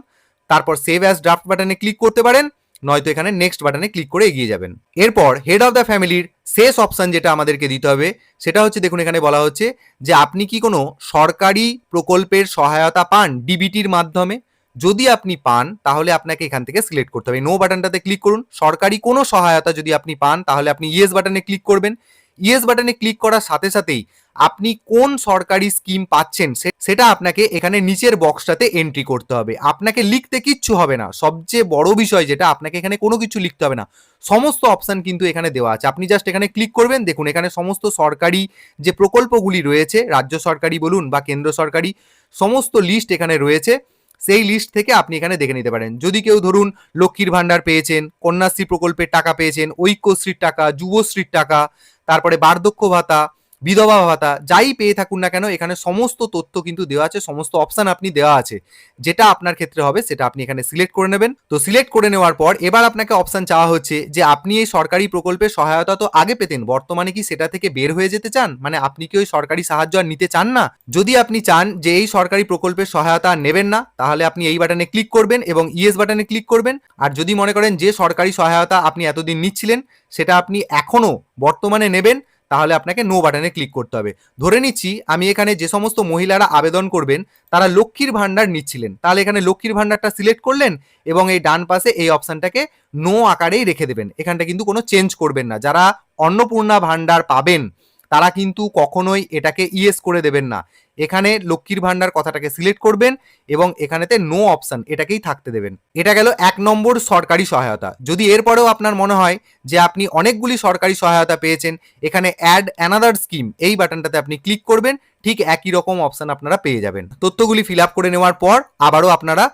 তারপর সেভ অ্যাজ ড্রাফট বাটনে ক্লিক করতে পারেন, নয়তো এখানে নেক্সট বাটনে ক্লিক করে এগিয়ে যাবেন। এরপর হেড অফ দ্য ফ্যামিলির শেষ অপশন যেটা আমাদেরকে দিতে হবে সেটা হচ্ছে, দেখুন এখানে বলা হচ্ছে যে আপনি কি কোনো সরকারি প্রকল্পের সহায়তা পান ডিবিটির মাধ্যমে, যদি আপনি পান তাহলে আপনাকে এখান থেকে সিলেক্ট করতে হবে। নো বাটনটাতে ক্লিক করুন। সরকারি কোনো সহায়তা যদি আপনি পান তাহলে আপনি ইয়েস বাটনে ক্লিক করবেন। ইয়েস বাটনে ক্লিক করার সাথে সাথেই আপনি কোন সরকারি স্কিম পাচ্ছেন সেটা আপনাকে এখানে নিচের বক্সটাতে এন্ট্রি করতে হবে। আপনাকে লিখতে কিচ্ছু হবে না, সবচেয়ে বড় বিষয় যেটা, আপনাকে এখানে কোনো কিছু লিখতে হবে না, সমস্ত অপশন কিন্তু এখানে দেওয়া আছে। আপনি জাস্ট এখানে ক্লিক করবেন, দেখুন এখানে সমস্ত সরকারি যে প্রকল্পগুলি রয়েছে, রাজ্য সরকারি বলুন বা কেন্দ্র সরকারি, সমস্ত লিস্ট এখানে রয়েছে। সেই লিস্ট থেকে আপনি এখানে দেখে নিতে পারেন। যদি কেউ ধরুন লক্ষ্মীর ভান্ডার পেয়েছেন, কন্যাশ্রী প্রকল্পের টাকা পেয়েছেন, ঐক্যশ্রীর টাকা, যুবশ্রীর টাকা, তারপরে বার্ধক্য ভাতা, বিধবা ভাতা, যাই পেয়ে থাকুন না কেন এখানে সমস্ত তথ্য কিন্তু দেওয়া আছে, সমস্ত অপশন আপনি দেওয়া আছে। যেটা আপনার ক্ষেত্রে হবে সেটা আপনি এখানে সিলেক্ট করে নেবেন। তো সিলেক্ট করে নেওয়ার পর এবার আপনাকে অপশন চাওয়া হচ্ছে যে আপনি এই সরকারি প্রকল্পের সহায়তা তো আগে পেতেন, বর্তমানে কি সেটা থেকে বের হয়ে যেতে চান, মানে আপনি কি ওই সরকারি সাহায্য আর নিতে চান না। যদি আপনি চান যে এই সরকারি প্রকল্পের সহায়তা আর নেবেন না তাহলে আপনি এই বাটনে ক্লিক করবেন এবং ইয়েস বাটনে ক্লিক করবেন। আর যদি মনে করেন যে সরকারি সহায়তা আপনি এতদিন নিচ্ছিলেন সেটা আপনি এখনো বর্তমানে নেবেন তাহলে আপনাকে নো বাটনে ক্লিক করতে হবে। ধরে নিচ্ছি আমি এখানে যে সমস্ত মহিলারা আবেদন করবেন তারা লক্ষ্মীর ভান্ডার নিচ্ছিলেন, তাহলে এখানে লক্ষ্মীর ভান্ডারটা সিলেক্ট করলেন এবং এই ডান পাশে এই অপশনটাকে নো আকারেই রেখে দেবেন, এখানটা কিন্তু কোনো চেঞ্জ করবেন না। যারা অন্নপূর্ণা ভান্ডার পাবেন তারা কিন্তু কখনোই এটাকে ইয়েস করে দেবেন না, এখানে লক্ষ্মীর ভান্ডার কথাটাকে সিলেক্ট করবেন এবং এখানেতে নো অপশন এটাকেই থাকতে দেবেন। এটা গেল 1 নম্বর সরকারি সহায়তা। যদি এরপরেও আপনার মনে হয় যে আপনি অনেকগুলি সরকারি সহায়তা পেয়েছেন, এখানে অ্যাড অ্যানাদার স্কিম এই বাটনটাতে আপনি ক্লিক করবেন, ঠিক একই রকম অপশন আপনারা পেয়ে যাবেন। তথ্যগুলি ফিল আপ করে নেওয়ার পর আবারও আপনারা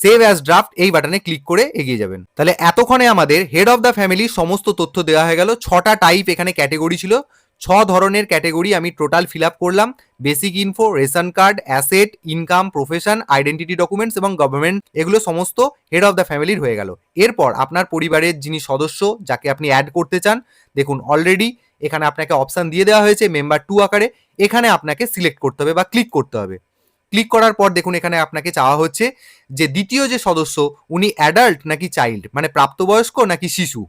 সেভ অ্যাজ ড্রাফট এই বাটনে ক্লিক করে এগিয়ে যাবেন। তাহলে এতক্ষণে আমাদের হেড অফ দ্য ফ্যামিলি সমস্ত তথ্য দেওয়া হয়ে গেল। 6টা টাইপ এখানে ক্যাটেগরি ছিল, 6 ধরনের ক্যাটেগরি আমি টোটাল ফিল আপ করলাম। Basic info, ration card, asset, income, profession, identity documents এবং গভর্নমেন্ট, এগুলো সমস্ত হেড অফ দ্য ফ্যামিলির হয়ে গেল। এরপর আপনার পরিবারের যিনি সদস্য যাকে আপনি অ্যাড করতে চান, দেখুন অলরেডি এখানে আপনাকে অপশান দিয়ে দেওয়া হয়েছে মেম্বার 2 আকারে, এখানে আপনাকে সিলেক্ট করতে হবে বা ক্লিক করতে হবে। ক্লিক করার পর দেখুন এখানে আপনাকে চাওয়া হচ্ছে যে দ্বিতীয় যে সদস্য উনি অ্যাডাল্ট নাকি চাইল্ড, মানে প্রাপ্তবয়স্ক নাকি শিশু।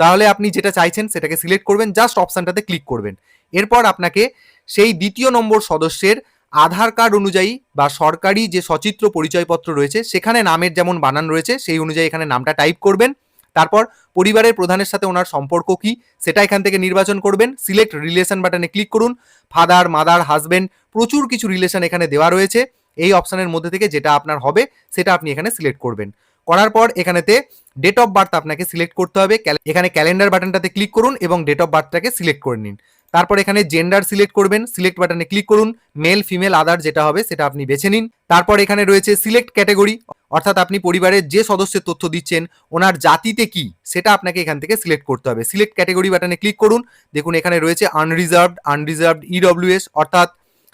তাহলে আপনি যেটা চাইছেন সেটাকে সিলেক্ট করবেন, জাস্ট অপশানটাতে ক্লিক করবেন। এরপর আপনাকে সেই দ্বিতীয় নম্বর সদস্যের আধার কার্ড অনুযায়ী বা সরকারি যে সচিত্র পরিচয়পত্র রয়েছে সেখানে নামের যেমন বানান রয়েছে সেই অনুযায়ী এখানে নামটা টাইপ করবেন। তারপর পরিবারের প্রধানের সাথে ওনার সম্পর্ক কি সেটা এখান থেকে নির্বাচন করবেন। সিলেক্ট রিলেশন বাটনে ক্লিক করুন। ফাদার, মাদার, হাজবেন্ড, প্রচুর কিছু রিলেশন এখানে দেওয়া রয়েছে। এই অপশানের মধ্যে থেকে যেটা আপনার হবে সেটা আপনি এখানে সিলেক্ট করবেন। করার পর এখানেতে ডেট অফ বার্থ আপনাকে সিলেক্ট করতে হবে। এখানে ক্যালেন্ডার বাটনটাতে ক্লিক করুন এবং ডেট অফ বার্থটাকে সিলেক্ট করে নিন। তারপর এখানে জেন্ডার সিলেক্ট করবেন, সিলেক্ট বাটনে ক্লিক করুন। মেল, ফিমেল, আদার যেটা হবে সেটা আপনি বেছে নিন। তারপর এখানে রয়েছে সিলেক্ট ক্যাটাগরি, অর্থাৎ আপনি পরিবারের যে সদস্যের তথ্য দিচ্ছেন ওনার জাতিতে কি সেটা আপনাকে এখান থেকে সিলেক্ট করতে হবে। সিলেক্ট ক্যাটাগরি বাটনে ক্লিক করুন। দেখুন এখানে রয়েছে আনরিজার্ভড, ইডব্লিউএস অর্থাৎ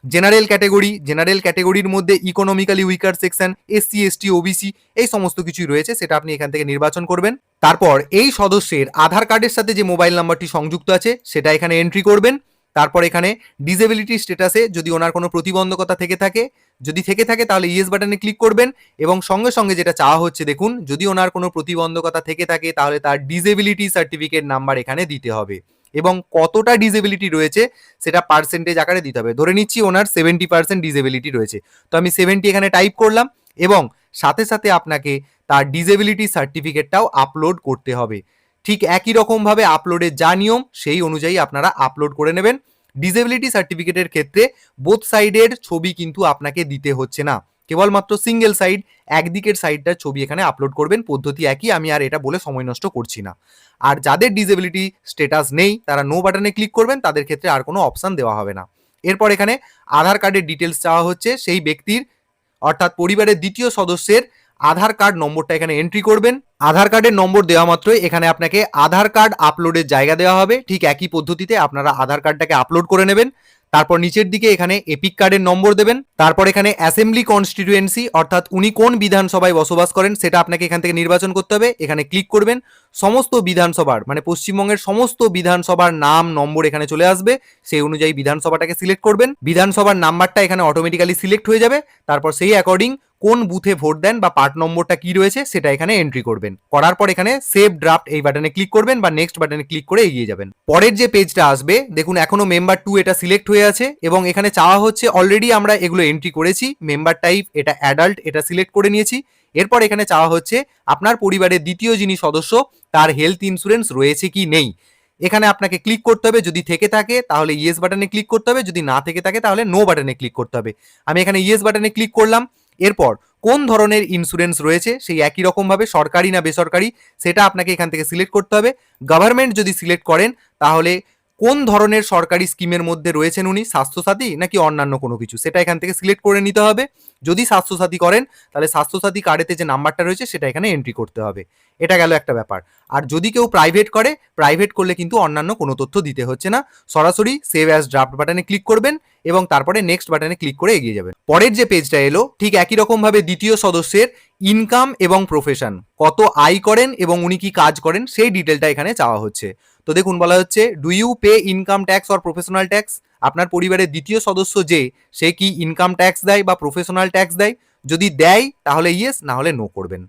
জেনারেল ক্যাটাগরি, জেনারেল ক্যাটাগরির মধ্যে economically weaker section, SC, ST, OBC এই সমস্ত কিছুই রয়েছে, সেটা আপনি এখান থেকে নির্বাচন করবেন। তারপর এই সদস্যের আধার কার্ডের সাথে যে মোবাইল নাম্বারটি সংযুক্ত আছে সেটা এখানে এন্ট্রি করবেন। তারপর এখানে ডিসেবিলিটি স্ট্যাটাসে যদি ওনার কোনো প্রতিবন্ধকতা থেকে থাকে, যদি থেকে থাকে তাহলে ইয়েস বাটনে ক্লিক করবেন এবং সঙ্গে সঙ্গে যেটা চাওয়া হচ্ছে দেখুন, যদি ওনার কোনো প্রতিবন্ধকতা থেকে থাকে তাহলে তার ডিসেবিলিটি সার্টিফিকেট নাম্বার এখানে দিতে হবে এবং কতটা ডিসেবিলিটি রয়েছে সেটা পার্সেন্টেজ আকারে দিতে হবে। ধরে নিচ্ছি ওনার 70% ডিসেবিলিটি রয়েছে, তো আমি 70 এখানে টাইপ করলাম এবং সাথে সাথে আপনাকে তার ডিসেবিলিটি সার্টিফিকেটটাও আপলোড করতে হবে। ঠিক একই রকমভাবে আপলোডের যা নিয়ম সেই অনুযায়ী আপনারা আপলোড করে নেবেন। ডিসেবিলিটি সার্টিফিকেটের ক্ষেত্রে বোথ সাইডের ছবি কিন্তু আপনাকে দিতে হচ্ছে না, কেবলমাত্র সিঙ্গেল সাইড, একদিকের সাইডটার ছবি এখানে আপলোড করবেন। পদ্ধতি একই, আমি আর এটা বলে সময় নষ্ট করছি না। আর যাদের ডিসেবিলিটি স্ট্যাটাস নেই তারা নো বাটনে ক্লিক করবেন, তাদের ক্ষেত্রে আর কোনো অপশান দেওয়া হবে না। এরপর এখানে আধার কার্ডের ডিটেলস চাওয়া হচ্ছে, সেই ব্যক্তির অর্থাৎ পরিবারের দ্বিতীয় সদস্যের আধার কার্ড নম্বরটা এখানে এন্ট্রি করবেন। আধার কার্ডের নম্বর দেওয়া মাত্রই এখানে আপনাকে আধার কার্ড আপলোডের জায়গা দেওয়া হবে। ঠিক একই পদ্ধতিতে আপনারা আধার কার্ডটাকে আপলোড করে নেবেন। তারপর নিচের দিকে এখানে এপিক কার্ডের নম্বর দেবেন। তারপর এখানে অ্যাসেম্বলি কনস্টিটিউয়েন্সি অর্থাৎ উনি কোন বিধানসভায় বসবাস করেন সেটা আপনাকে এখান থেকে নির্বাচন করতে হবে। এখানে ক্লিক করবেন। সমস্ত বিধানসভার মানে পশ্চিমবঙ্গের সমস্ত বিধানসভার নাম নম্বর এখানে চলে আসবে, সেই অনুযায়ী বিধানসভাটাকে সিলেক্ট করবেন। বিধানসভার নাম্বারটা এখানে অটোমেটিক্যালি সিলেক্ট হয়ে যাবে। তারপর সেই অ্যাকর্ডিং কোন বুথে ভোট দেন বা পার্ট নম্বরটা কি রয়েছে সেটা এখানে এন্ট্রি করবেন। করার পর এখানে সেভ ড্রাফট এই বাটনে ক্লিক করবেন বা নেক্সট বাটনে ক্লিক করে এগিয়ে যাবেন। পরের যে পেজটা আসবে দেখুন এখনো মেম্বার 2 এটা সিলেক্ট হয়ে আছে এবং এখানে চাওয়া হচ্ছে অলরেডি আমরা এগুলো এন্ট্রি করেছি। মেম্বার টাইপ এটা অ্যাডাল্ট, এটা সিলেক্ট করে নিয়েছি। এরপর এখানে চাওয়া হচ্ছে আপনার পরিবারের দ্বিতীয় যিনি সদস্য তার হেলথ ইন্স্যুরেন্স রয়েছে কি নেই, এখানে আপনাকে ক্লিক করতে হবে। যদি থেকে থাকে তাহলে ইয়েস বাটনে ক্লিক করতে হবে, যদি না থেকে থাকে তাহলে নো বাটনে ক্লিক করতে হবে। আমি এখানে ইয়েস বাটনে ক্লিক করলাম। এরপর কোন ধরনের ইন্স্যুরেন্স রয়েছে সেই একই রকমভাবে সরকারি না বেসরকারি সেটা আপনাকে এখান থেকে সিলেক্ট করতে হবে। গভর্নমেন্ট যদি সিলেক্ট করেন তাহলে কোন ধরনের সরকারি স্কিমের মধ্যে রয়েছেন উনি, স্বাস্থ্যসাথী নাকি অন্যান্য কোনো কিছু, সেটা এখান থেকে সিলেক্ট করে নিতে হবে। যদি স্বাস্থ্যসাথী করেন তাহলে স্বাস্থ্যসাথী কার্ডেতে যে নাম্বারটা রয়েছে সেটা এখানে এন্ট্রি করতে হবে। এটা গেল একটা ব্যাপার। আর যদি কেউ প্রাইভেট করে, প্রাইভেট করলে কিন্তু অন্যান্য কোনো তথ্য দিতে হচ্ছে না, সরাসরি সেভ অ্যাজ ড্রাফট বাটনে ক্লিক করবেন এবং তারপরে নেক্সট বাটনে ক্লিক করে এগিয়ে যাবেন। পরের যে পেজটা এলো ঠিক একই রকমভাবে দ্বিতীয় সদস্যের ইনকাম এবং প্রফেশন, কত আয় করেন এবং উনি কি কাজ করেন সেই ডিটেলটা এখানে চাওয়া হচ্ছে। তো দেখুন বলা হচ্ছে do you pay income tax or professional tax, আপনার পরিবারের দ্বিতীয় সদস্য যে সে কি ইনকাম ট্যাক্স দেয় বা প্রফেশনাল ট্যাক্স দেয়, যদি দেয় তাহলে ইয়েস, না হলে নো করবেন।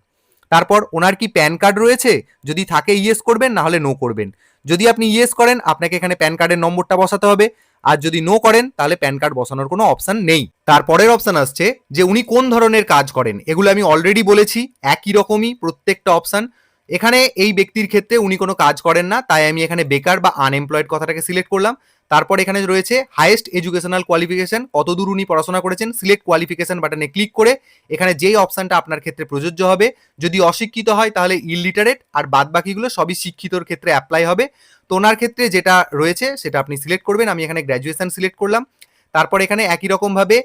তারপর ওনার কি প্যান কার্ড রয়েছে, যদি থাকে ইয়েস করবেন, না হলে নো করবেন। যদি আপনি ইয়েস করেন আপনাকে এখানে প্যান কার্ডের নম্বরটা বসাতে হবে, আর যদি নো করেন তাহলে প্যান কার্ড বসানোর কোনো অপশন নেই। তারপরের অপশন আসছে যে উনি কোন ধরনের কাজ করেন, এগুলো আমি অলরেডি বলেছি, একই রকমই প্রত্যেকটা অপশন। এখানে এই ব্যক্তির ক্ষেত্রে উনি কোনো কাজ করেন না, তাই আমি এখানে বেকার বা আনএমপ্লয়েড কথাটাকে সিলেক্ট করলাম। তারপর এখানে রয়েছে হাইয়েস্ট এডুকেশনাল কোয়ালিফিকেশন, কতদূর উনি পড়াশোনা করেছেন, সিলেক্ট কোয়ালিফিকেশন বাটনে ক্লিক করে এখানে যেই অপশনটা আপনার ক্ষেত্রে প্রযোজ্য হবে, যদি অশিক্ষিত হয় তাহলে ইলিটারেট, আর বাদ বাকিগুলো সবই শিক্ষিতর ক্ষেত্রে অ্যাপ্লাই হবে। তো ওনার ক্ষেত্রে যেটা রয়েছে সেটা আপনি সিলেক্ট করবেন। আমি এখানে গ্র্যাজুয়েশন সিলেক্ট করলাম। তারপর এখানে একই রকমভাবে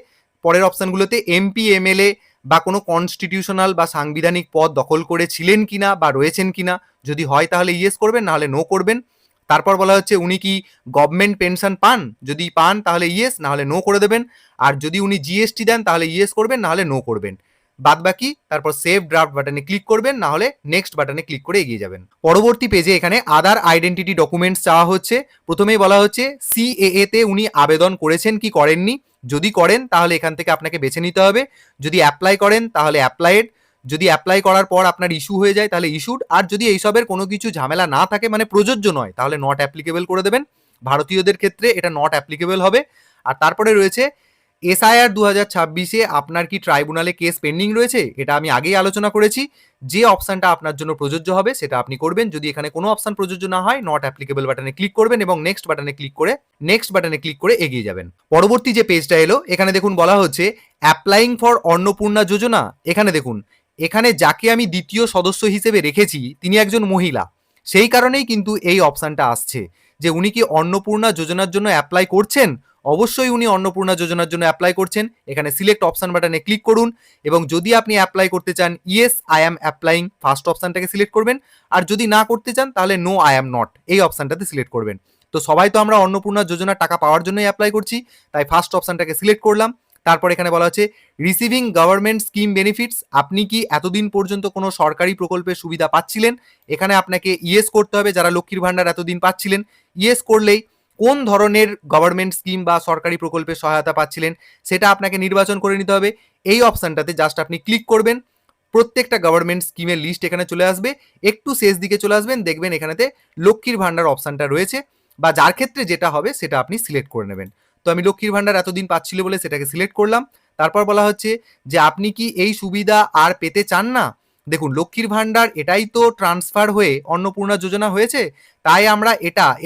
পরের অপশনগুলোতে এমপি, এমএলএ বা কোনো কনস্টিটিউশনাল বা সাংবিধানিক পদ দখল করেছিলেন কিনা বা রয়েছেন কিনা, যদি হয় তাহলে ইয়েস করবেন, না হলে নো করবেন। তারপর বলা হচ্ছে উনি কি গভর্নমেন্ট পেনশন পান, যদি পান তাহলে ইয়েস, না হলে নো করে দেবেন। আর যদি উনি জিএসটি দেন তাহলে ইয়েস করবেন, না হলে নো করবেন। বাদ বাকি তারপর সেভ ড্রাফট বাটনে ক্লিক করবেন, না হলে নেক্সট বাটনে ক্লিক করে এগিয়ে যাবেন। পরবর্তী পেজে এখানে আদার আইডেন্টিটি ডকুমেন্টস চাওয়া হচ্ছে। প্রথমেই বলা হচ্ছে সিএএ তে উনি আবেদন করেছেন কি করেননি, যদি করেন তাহলে এখান থেকে আপনাকে বেছে নিতে হবে। যদি অ্যাপ্লাই করেন তাহলে অ্যাপ্লাইড, যদি অ্যাপ্লাই করার পর আপনার ইস্যু হয়ে যায় তাহলে ইস্যুড, আর যদি এইসবের কোনো কিছু ঝামেলা না থাকে মানে প্রযোজ্য নয় তাহলে নট অ্যাপ্লিকেবল করে দেবেন। ভারতীয়দের ক্ষেত্রে এটা নট অ্যাপ্লিকেবল হবে। আর তারপরে রয়েছে এসআইআর 2026-এ আপনার কি ট্রাইব্যুনালে কেস পেন্ডিং রয়েছে, এটা আমি আগেই আলোচনা করেছি। যে অপশনটা আপনার জন্য প্রযোজ্য হবে সেটা আপনি করবেন। যদি এখানে কোনো অপশন প্রযোজ্য না হয় নট অ্যাপ্লিকেবল বাটনে ক্লিক করবেন এবং নেক্সট বাটনে ক্লিক করে এগিয়ে যাবেন। পরবর্তী যে পেজটা এলো এখানে দেখুন বলা হচ্ছে অ্যাপ্লাইং ফর অন্নপূর্ণা যোজনা। এখানে দেখুন, এখানে যাকে আমি দ্বিতীয় সদস্য হিসেবে রেখেছি তিনি একজন মহিলা, সেই কারণেই কিন্তু এই অপশনটা আসছে যে উনি কি অন্নপূর্ণা যোজনার জন্য অ্যাপ্লাই করছেন। অবশ্যই উনি অন্নপূর্ণা যোজনার জন্য অ্যাপ্লাই করছেন। এখানে সিলেক্ট অপশন বাটনে ক্লিক করুন এবং যদি আপনি অ্যাপ্লাই করতে চান yes I am applying first অপশনটাকে সিলেক্ট করবেন, আর যদি না করতে চান তাহলে নো আই অ্যাম নট এই অপশনটাতে সিলেক্ট করবেন। তো সবাই তো আমরা অন্নপূর্ণা যোজনার টাকা পাওয়ার জন্যই অ্যাপ্লাই করছি, তাই ফার্স্ট অপশনটাকে সিলেক্ট করলাম। তারপর এখানে বলা হচ্ছে রিসিভিং গভর্নমেন্ট স্কিম বেনিফিটস, আপনি কি এতদিন পর্যন্ত কোনো সরকারি প্রকল্পের সুবিধা পাচ্ছিলেন, এখানে আপনাকে ইয়েস করতে হবে। যারা লক্ষ্মীর ভান্ডার এতদিন পাচ্ছিলেন, ইয়েস করলেই কোন ধরনের গভর্নমেন্ট স্কিম বা সরকারি প্রকল্পের সহায়তা পাচ্ছিলেন সেটা আপনাকে নির্বাচন করে নিতে হবে। এই অপশনটাতে জাস্ট আপনি ক্লিক করবেন, প্রত্যেকটা গভর্নমেন্ট স্কিমের লিস্ট এখানে চলে আসবে। একটু শেষ দিকে চলে আসবেন, দেখবেন এখানেতে লক্ষ্মীর ভান্ডার অপশনটা রয়েছে, বা যার ক্ষেত্রে যেটা হবে সেটা আপনি সিলেক্ট করে নেবেন। তো আমি লক্ষ্মীর ভান্ডার এতদিন পাচ্ছিল বলে সেটাকে সিলেক্ট করলাম। তারপর বলা হচ্ছে যে আপনি কি এই সুবিধা আর পেতে চান না। দেখুন লক্ষ্মীর ভান্ডার এটাই তো ট্রান্সফার হয়ে অন্নপূর্ণা যোজনা হয়েছে, তাই আমরা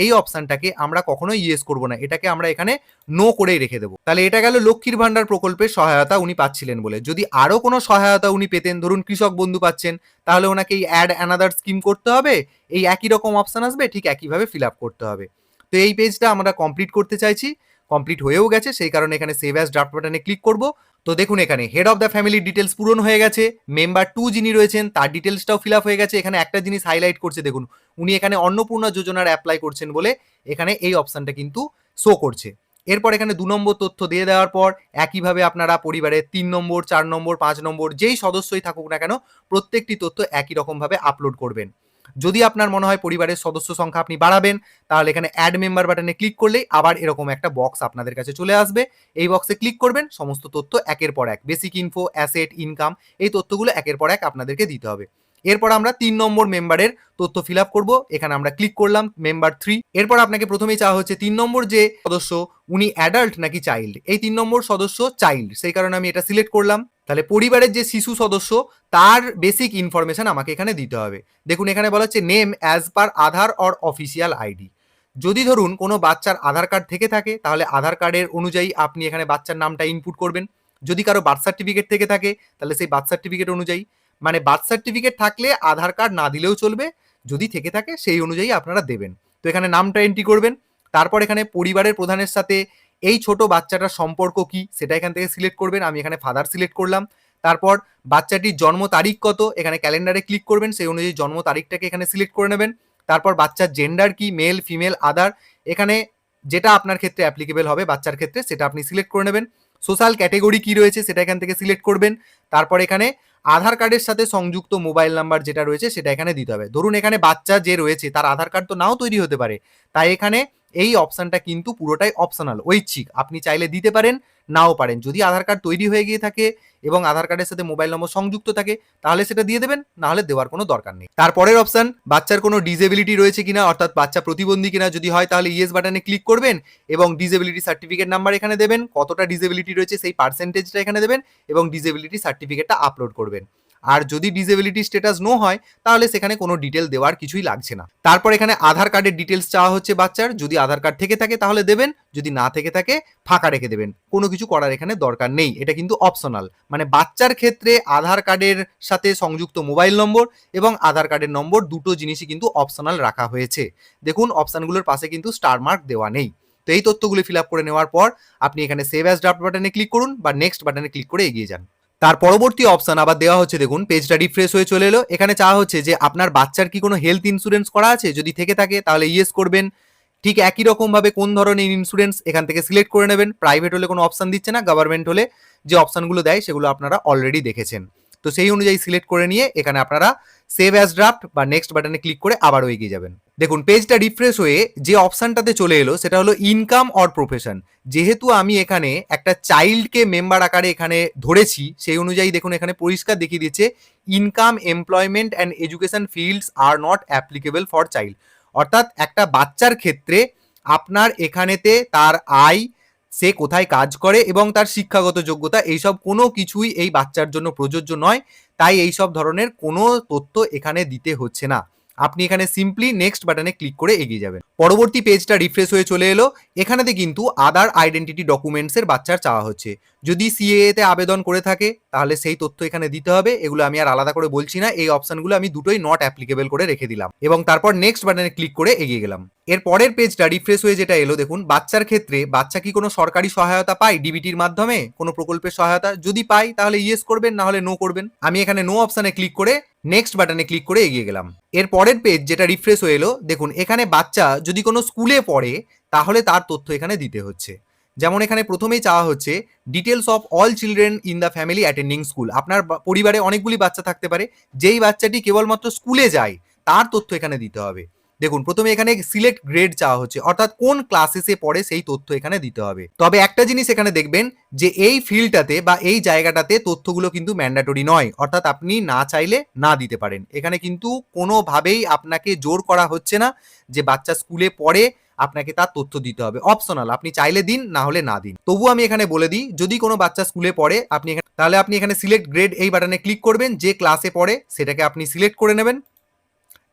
এই অপশনটাকে আমরা কখনোই ইয়েস করব না, এটাকে আমরা এখানে নো করেই রেখে দেবো। তাহলে এটা গেল লক্ষ্মীর ভান্ডার প্রকল্পের সহায়তা উনি পাচ্ছিলেন বলে। যদি আরো কোনো সহায়তা উনি পেতেন, ধরুন কৃষক বন্ধু পাচ্ছেন, তাহলে ওনাকে এই অ্যাড অ্যানাদার স্কিম করতে হবে, এই একই রকম অপশন আসবে, ঠিক একইভাবে ফিল আপ করতে হবে। তো এই পেজটা আমরা কমপ্লিট করতে চাইছি, কমপ্লিট হয়েও গেছে, সেই কারণে এখানে সেভ অ্যাজ ড্রাফট বাটনে ক্লিক করব। তো দেখুন এখানে head of the family details পূরণ হয়ে গেছে, মেম্বার 2 যিনি রয়েছেন তার ডিটেলসটাও ফিল আপ হয়ে গেছে। এখানে একটা জিনিস হাইলাইট করছে, দেখুন উনি এখানে অন্নপূর্ণা যোজনার অ্যাপ্লাই করছেন বলে এখানে এই অপশনটা কিন্তু শো করছে। এরপর এখানে 2 নম্বর তথ্য দিয়ে দেওয়ার পর একইভাবে আপনারা পরিবারের 3 নম্বর 4 নম্বর 5 নম্বর যেই সদস্যই থাকুক না কেন প্রত্যেকটি তথ্য একই রকমভাবে আপলোড করবেন। যদি আপনার মনে হয় পরিবারের সদস্য সংখ্যা আপনি বাড়াবেন, তাহলে এখানে অ্যাড মেম্বার বাটনে ক্লিক করলেই আবার এরকম একটা বক্স আপনাদের কাছে চলে আসবে। এই বক্সে ক্লিক করবেন, সমস্ত তথ্য একের পর এক, বেসিক ইনফো, অ্যাসেট, ইনকাম, এই তথ্যগুলো একের পর এক আপনাদেরকে দিতে হবে। এরপর আমরা 3 নম্বর মেম্বারের তথ্য ফিল আপ করবো। এখানে আমরা ক্লিক করলাম মেম্বার 3। এরপর আপনাকে প্রথমেই চাওয়া হচ্ছে 3 নম্বর যে সদস্য উনি অ্যাডাল্ট নাকি চাইল্ড। এই 3 নম্বর সদস্য চাইল্ড, সেই কারণে আমি এটা সিলেক্ট করলাম। তাহলে পরিবারের যে শিশু সদস্য তার বেসিক ইনফরমেশন আমাকে এখানে দিতে হবে। দেখুন এখানে বলা হচ্ছে name as per Aadhaar or official ID. যদি ধরুন কোনো বাচ্চার আধার কার্ড থেকে থাকে তাহলে আধার কার্ডের অনুযায়ী আপনি এখানে বাচ্চার নামটা ইনপুট করবেন। যদি কারো বার্থ সার্টিফিকেট থেকে থাকে তাহলে সেই বার্থ সার্টিফিকেট অনুযায়ী, মানে বার্থ সার্টিফিকেট থাকলে আধার কার্ড না দিলেও চলবে, যদি থেকে থাকে সেই অনুযায়ী আপনারা দেবেন। তো এখানে নামটা এন্ট্রি করবেন। তারপর এখানে পরিবারের প্রধানের সাথে এই ছোট বাচ্চাটার সম্পর্ক কি সেটা এখান থেকে সিলেক্ট করবেন। আমি এখানে ফাদার সিলেক্ট করলাম। তারপর বাচ্চাটির জন্ম তারিখ কত, এখানে ক্যালেন্ডারে ক্লিক করবেন, সেই অনুযায়ী জন্ম তারিখটাকে এখানে সিলেক্ট করে নেবেন। তারপর বাচ্চার জেন্ডার কি, মেল ফিমেল আদার, এখানে যেটা আপনার ক্ষেত্রে অ্যাপ্লিকেবল হবে বাচ্চার ক্ষেত্রে সেটা আপনি সিলেক্ট করে নেবেন। সোশ্যাল ক্যাটেগরি কি রয়েছে সেটা এখান থেকে সিলেক্ট করবেন। তারপর এখানে আধার কার্ডের সাথে সংযুক্ত মোবাইল নাম্বার যেটা রয়েছে সেটা এখানে দিতে হবে। ধরুন এখানে বাচ্চা যে রয়েছে তার আধার কার্ড তো নাও তৈরি হতে পারে, তাই এখানে এই অপশনটা কিন্তু পুরোটাই অপশনাল, ঐচ্ছিক, আপনি চাইলে দিতে পারেন নাও পারেন। যদি আধার কার্ড তৈরি হয়ে গিয়ে থাকে এবং আধার কার্ডের সাথে মোবাইল নম্বর সংযুক্ত থাকে তাহলে সেটা দিয়ে দেবেন, না হলে দেওয়ার কোনো দরকার নেই। তারপরের অপশন বাচ্চার কোনো ডিসেবিলিটি রয়েছে কিনা, অর্থাৎ বাচ্চা প্রতিবন্ধী কিনা, যদি হয় তাহলে ইয়েস বাটনে ক্লিক করবেন এবং ডিসেবিলিটি সার্টিফিকেট নাম্বার এখানে দেবেন, কতটা ডিসেবিলিটি রয়েছে সেই পার্সেন্টেজটা এখানে দেবেন এবং ডিসেবিলিটি সার্টিফিকেটটা আপলোড করবেন। আর যদি ডিসেবিলিটি স্ট্যাটাস নো হয় তাহলে সেখানে কোনো ডিটেল দেওয়ার কিছুই লাগছে না। তারপর এখানে আধার কার্ডের ডিটেলস চাওয়া হচ্ছে বাচ্চার, যদি আধার কার্ড থেকে থাকে তাহলে দেবেন, যদি না থেকে থাকে ফাঁকা রেখে দেবেন, কোনো কিছু করার এখানে দরকার নেই, এটা কিন্তু অপশনাল। মানে বাচ্চার ক্ষেত্রে আধার কার্ডের সাথে সংযুক্ত মোবাইল নম্বর এবং আধার কার্ডের নম্বর দুটো জিনিসই কিন্তু অপশনাল রাখা হয়েছে। দেখুন অপশনগুলোর পাশে কিন্তু স্টার মার্ক দেওয়া নেই। তো এই তথ্যগুলো ফিল আপ করে নেওয়ার পর আপনি এখানে সেভ অ্যাজ ড্রাফট বাটনে ক্লিক করুন বা নেক্সট বাটনে ক্লিক করে এগিয়ে যান। তার পরবর্তী অপশন আবার দেওয়া হচ্ছে, দেখুন পেজটা রিফ্রেশ হয়ে চলে এলো। এখানে চাওয়া হচ্ছে যে আপনার বাচ্চার কি কোনো হেলথ ইন্স্যুরেন্স করা আছে, যদি থেকে থাকে তাহলে ইয়েস করবেন। ঠিক একই রকম ভাবে কোন ধরনের ইন্স্যুরেন্স এখান থেকে সিলেক্ট করে নেবেন। প্রাইভেট হলে কোনো অপশন দিচ্ছে না, গভর্নমেন্ট হলে যে অপশনগুলো দেয় সেগুলো আপনারা অলরেডি দেখেছেন। তো সেই অনুযায়ী সিলেক্ট করে নিয়ে এখানে আপনারা সেভ অ্যাজ ড্রাফট বা নেক্সট বাটনে ক্লিক করে আবারও এগিয়ে যাবেন। দেখুন পেজটা রিফ্রেশ হয়ে যে অপশনটাতে চলে এলো সেটা হলো ইনকাম অর প্রফেশন। যেহেতু আমি এখানে একটা চাইল্ডকে মেম্বার আকারে এখানে ধরেছি, সেই অনুযায়ী দেখুন এখানে পরিষ্কার দেখিয়ে দিচ্ছে income, employment and education fields are not applicable for child. অর্থাৎ একটা বাচ্চার ক্ষেত্রে আপনার এখানেতে তার আয়, সে কোথায় কাজ করে এবং তার শিক্ষাগত যোগ্যতা, এইসব কোনো কিছুই এই বাচ্চার জন্য প্রযোজ্য নয়। তাই এইসব ধরনের কোনো তথ্য এখানে দিতে হচ্ছে না। আপনি এখানে সিম্পলি নেক্সট বাটনে ক্লিক করে এগিয়ে যাবেন। পরবর্তী পেজটা রিফ্রেশ হয়ে চলে এলো। এখানেতে কিন্তু আদার আইডেন্টিটি ডকুমেন্টসের বাচ্চার চাওয়া হচ্ছে। যদি সিএএ তে আবেদন করে থাকে তাহলে সেই তথ্য এখানে দিতে হবে। এগুলো আমি আর আলাদা করে বলছি না, এই অপশনগুলো আমি দুটোই নট অ্যাপ্লিকেবল করে রেখে দিলাম এবং তারপর নেক্সট বাটনে ক্লিক করে এগিয়ে গেলাম। এর পরের পেজটা রিফ্রেশ হয়ে যেটা এলো, দেখুন বাচ্চার ক্ষেত্রে বাচ্চা কি কোনো সরকারি সহায়তা পায় ডিবিটির মাধ্যমে, কোনো প্রকল্পের সহায়তা? যদি পাই তাহলে ইয়েস করবেন, না হলে নো করবেন। আমি এখানে নো অপশনে ক্লিক করে নেক্সট বাটনে ক্লিক করে এগিয়ে গেলাম। এর পরের পেজ যেটা রিফ্রেশ হয়ে এলো, দেখুন এখানে বাচ্চা যদি কোনো স্কুলে পড়ে তাহলে তার তথ্য এখানে দিতে হচ্ছে। যেমন এখানে প্রথমেই চাওয়া হচ্ছে details of all children in the family attending school. আপনার পরিবারে অনেকগুলি বাচ্চা থাকতে পারে, যেই বাচ্চাটি কেবলমাত্র স্কুলে যায় তার তথ্য এখানে দিতে হবে। দেখুন প্রথমে এখানে সিলেক্ট গ্রেড চাওয়া হচ্ছে, অর্থাৎ কোন ক্লাসে সে পড়ে সেই তথ্য এখানে দিতে হবে। তবে একটা জিনিস এখানে দেখবেন যে এই ফিল্ডটাতে বা এই জায়গাটাতে তথ্যগুলো কিন্তু ম্যান্ডেটরি নয়, অর্থাৎ আপনি না চাইলে না দিতে পারেন। এখানে কিন্তু কোনোভাবেই আপনাকে জোর করা হচ্ছে না যে বাচ্চা স্কুলে পড়ে আপনাকে তার তথ্য দিতে হবে, অপশনাল, আপনি চাইলে দিন, না হলে না দিন। তবু আমি এখানে বলে দিই, যদি কোনো বাচ্চা স্কুলে পড়ে তাহলে আপনি এখানে সিলেক্ট গ্রেড এই বাটনে ক্লিক করবেন, যে ক্লাসে পড়ে সেটাকে আপনি সিলেক্ট করে নেবেন।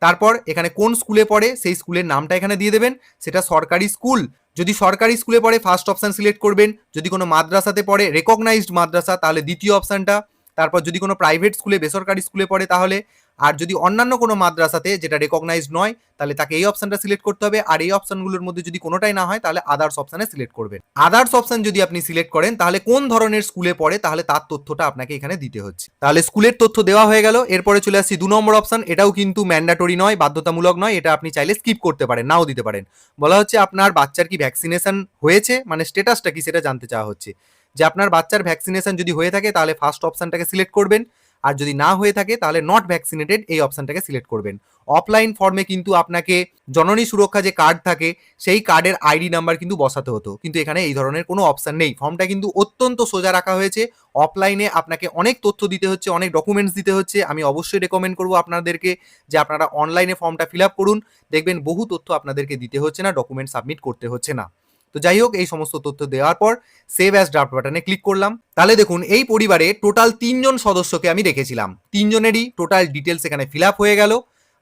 তারপর এখানে কোন স্কুলে পড়ে সেই স্কুলের নামটা এখানে দিয়ে দেবেন, সেটা সরকারি স্কুল। যদি সরকারি স্কুলে পড়ে ফার্স্ট অপশন সিলেক্ট করবেন, যদি কোনো মাদ্রাসাতে পড়ে রেকগনাইজড মাদ্রাসা তাহলে দ্বিতীয় অপশনটা, তারপর যদি কোনো প্রাইভেট স্কুলে বেসরকারি স্কুলে পড়ে তাহলে, আর যদি অন্যান্য কোনো মাদ্রাসাতে যেটা রেকগনাইজড নয় তাহলে তাকে এই অপশনটা সিলেক্ট করতে হবে। আর এই অপশনগুলোর মধ্যে যদি কোনোটাই না হয় তাহলে আদার্স অপশনে সিলেক্ট করবেন। আদার্স অপশন যদি আপনি সিলেক্ট করেন তাহলে কোন ধরনের স্কুলে পড়ে তাহলে তার তথ্যটা আপনাকে এখানে দিতে হচ্ছে। তাহলে স্কুলের তথ্য দেওয়া হয়ে গেল। এরপরে চলে আসছি 2 নম্বর অপশন। এটাও কিন্তু ম্যান্ডেটরি নয়, বাধ্যতামূলক নয়, এটা আপনি চাইলে স্কিপ করতে পারেন, নাও দিতে পারেন। বলা হচ্ছে আপনার বাচ্চার কি ভ্যাকসিনেশন হয়েছে, মানে স্ট্যাটাসটা কি সেটা জানতে চাওয়া হচ্ছে। যে আপনার বাচ্চার ভ্যাকসিনেশন যদি হয়ে থাকে তাহলে ফার্স্ট অপশনটাকে সিলেক্ট করবেন, আর যদি না হয়ে থাকে তাহলে নট ভ্যাকসিনেটেড এই অপশনটাকে সিলেক্ট করবেন। অফলাইন ফর্মে কিন্তু আপনাকে জননী সুরক্ষা যে কার্ড থাকে সেই কার্ডের আইডি নাম্বার কিন্তু বসাতে হতো, কিন্তু এখানে এই ধরনের কোনো অপশন নেই। ফর্মটা কিন্তু অত্যন্ত সোজা রাখা হয়েছে। অফলাইনে আপনাকে অনেক তথ্য দিতে হচ্ছে, অনেক ডকুমেন্টস দিতে হচ্ছে। আমি অবশ্যই রেকমেন্ড করবো আপনাদেরকে যে আপনারা অনলাইনে ফর্মটা ফিল আপ করুন, দেখবেন বহু তথ্য আপনাদেরকে দিতে হচ্ছে না, ডকুমেন্ট সাবমিট করতে হচ্ছে না। তো যাই হোক, এই সমস্ত তথ্য দেওয়ার পর সেভ অ্যাজ ড্রাফট বাটনে ক্লিক করলাম। তাহলে দেখুন এই পরিবারে টোটাল 3 জন সদস্যকে আমি রেখেছিলাম, 3 জনেরই টোটাল ডিটেলস এখানে ফিল আপ হয়ে গেল।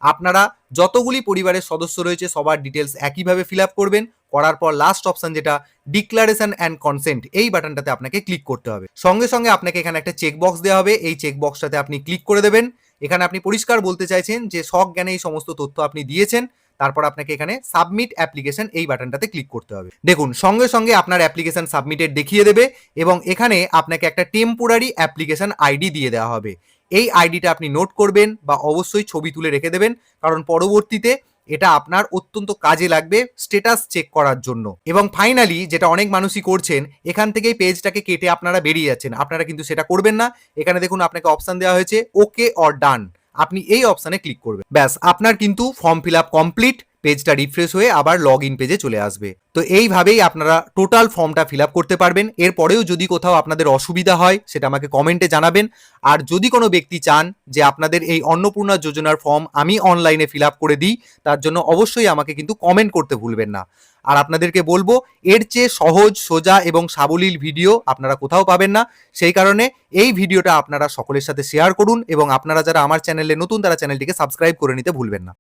আপনারা যতগুলি পরিবারের সদস্য রয়েছে সবার ডিটেলস একইভাবে ফিল আপ করবেন। করার পর লাস্ট অপশন যেটা ডিক্লারেশন অ্যান্ড কনসেন্ট, এই বাটনটাতে আপনাকে ক্লিক করতে হবে। সঙ্গে সঙ্গে আপনাকে এখানে একটা চেক বক্স দেওয়া হবে, এই চেক বক্সটাতে আপনি ক্লিক করে দেবেন। এখানে আপনি পরিষ্কার বলতে চাইছেন যে সজ্ঞানে এই সমস্ত তথ্য আপনি দিয়েছেন। তারপর আপনাকে এখানে সাবমিট অ্যাপ্লিকেশন এই বাটনটাতে ক্লিক করতে হবে। দেখুন সঙ্গে সঙ্গে আপনার অ্যাপ্লিকেশন সাবমিটেড দেখিয়ে দেবে এবং এখানে আপনাকে একটা টেম্পোরারি অ্যাপ্লিকেশন আইডি দিয়ে দেওয়া হবে। এই আইডিটা আপনি নোট করবেন বা অবশ্যই ছবি তুলে রেখে দেবেন, কারণ পরবর্তীতে এটা আপনার অত্যন্ত কাজে লাগবে স্ট্যাটাস চেক করার জন্য। এবং ফাইনালি যেটা অনেক মানুষই করছেন, এখান থেকেই পেজটাকে কেটে আপনারা বেরিয়ে যাচ্ছেন, আপনারা কিন্তু সেটা করবেন না। এখানে দেখুন আপনাকে অপশন দেওয়া হয়েছে ওকে অর ডান, আপনি এই অপশনে ক্লিক করবেন, ব্যাস আপনার কিন্তু ফর্ম ফিল আপ কমপ্লিট। পেজটা রিফ্রেশ হয়ে আবার লগ ইন পেজে চলে আসবে। তো এইভাবেই আপনারা টোটাল ফর্মটা ফিল আপ করতে পারবেন। এরপরেও যদি কোথাও আপনাদের অসুবিধা হয় সেটা আমাকে কমেন্টে জানাবেন। আর যদি কোনো ব্যক্তি চান যে আপনাদের এই অন্নপূর্ণা যোজনার ফর্ম আমি অনলাইনে ফিল আপ করে দিই, তার জন্য অবশ্যই আমাকে কিন্তু কমেন্ট করতে ভুলবেন না। আর আপনাদেরকে বলবো এর চেয়ে সহজ, সোজা এবং সাবলীল ভিডিও আপনারা কোথাও পাবেন না। সেই কারণে এই ভিডিওটা আপনারা সকলের সাথে শেয়ার করুন এবং আপনারা যারা আমার চ্যানেলে নতুন তারা চ্যানেলটিকে সাবস্ক্রাইব করে নিতে ভুলবেন না।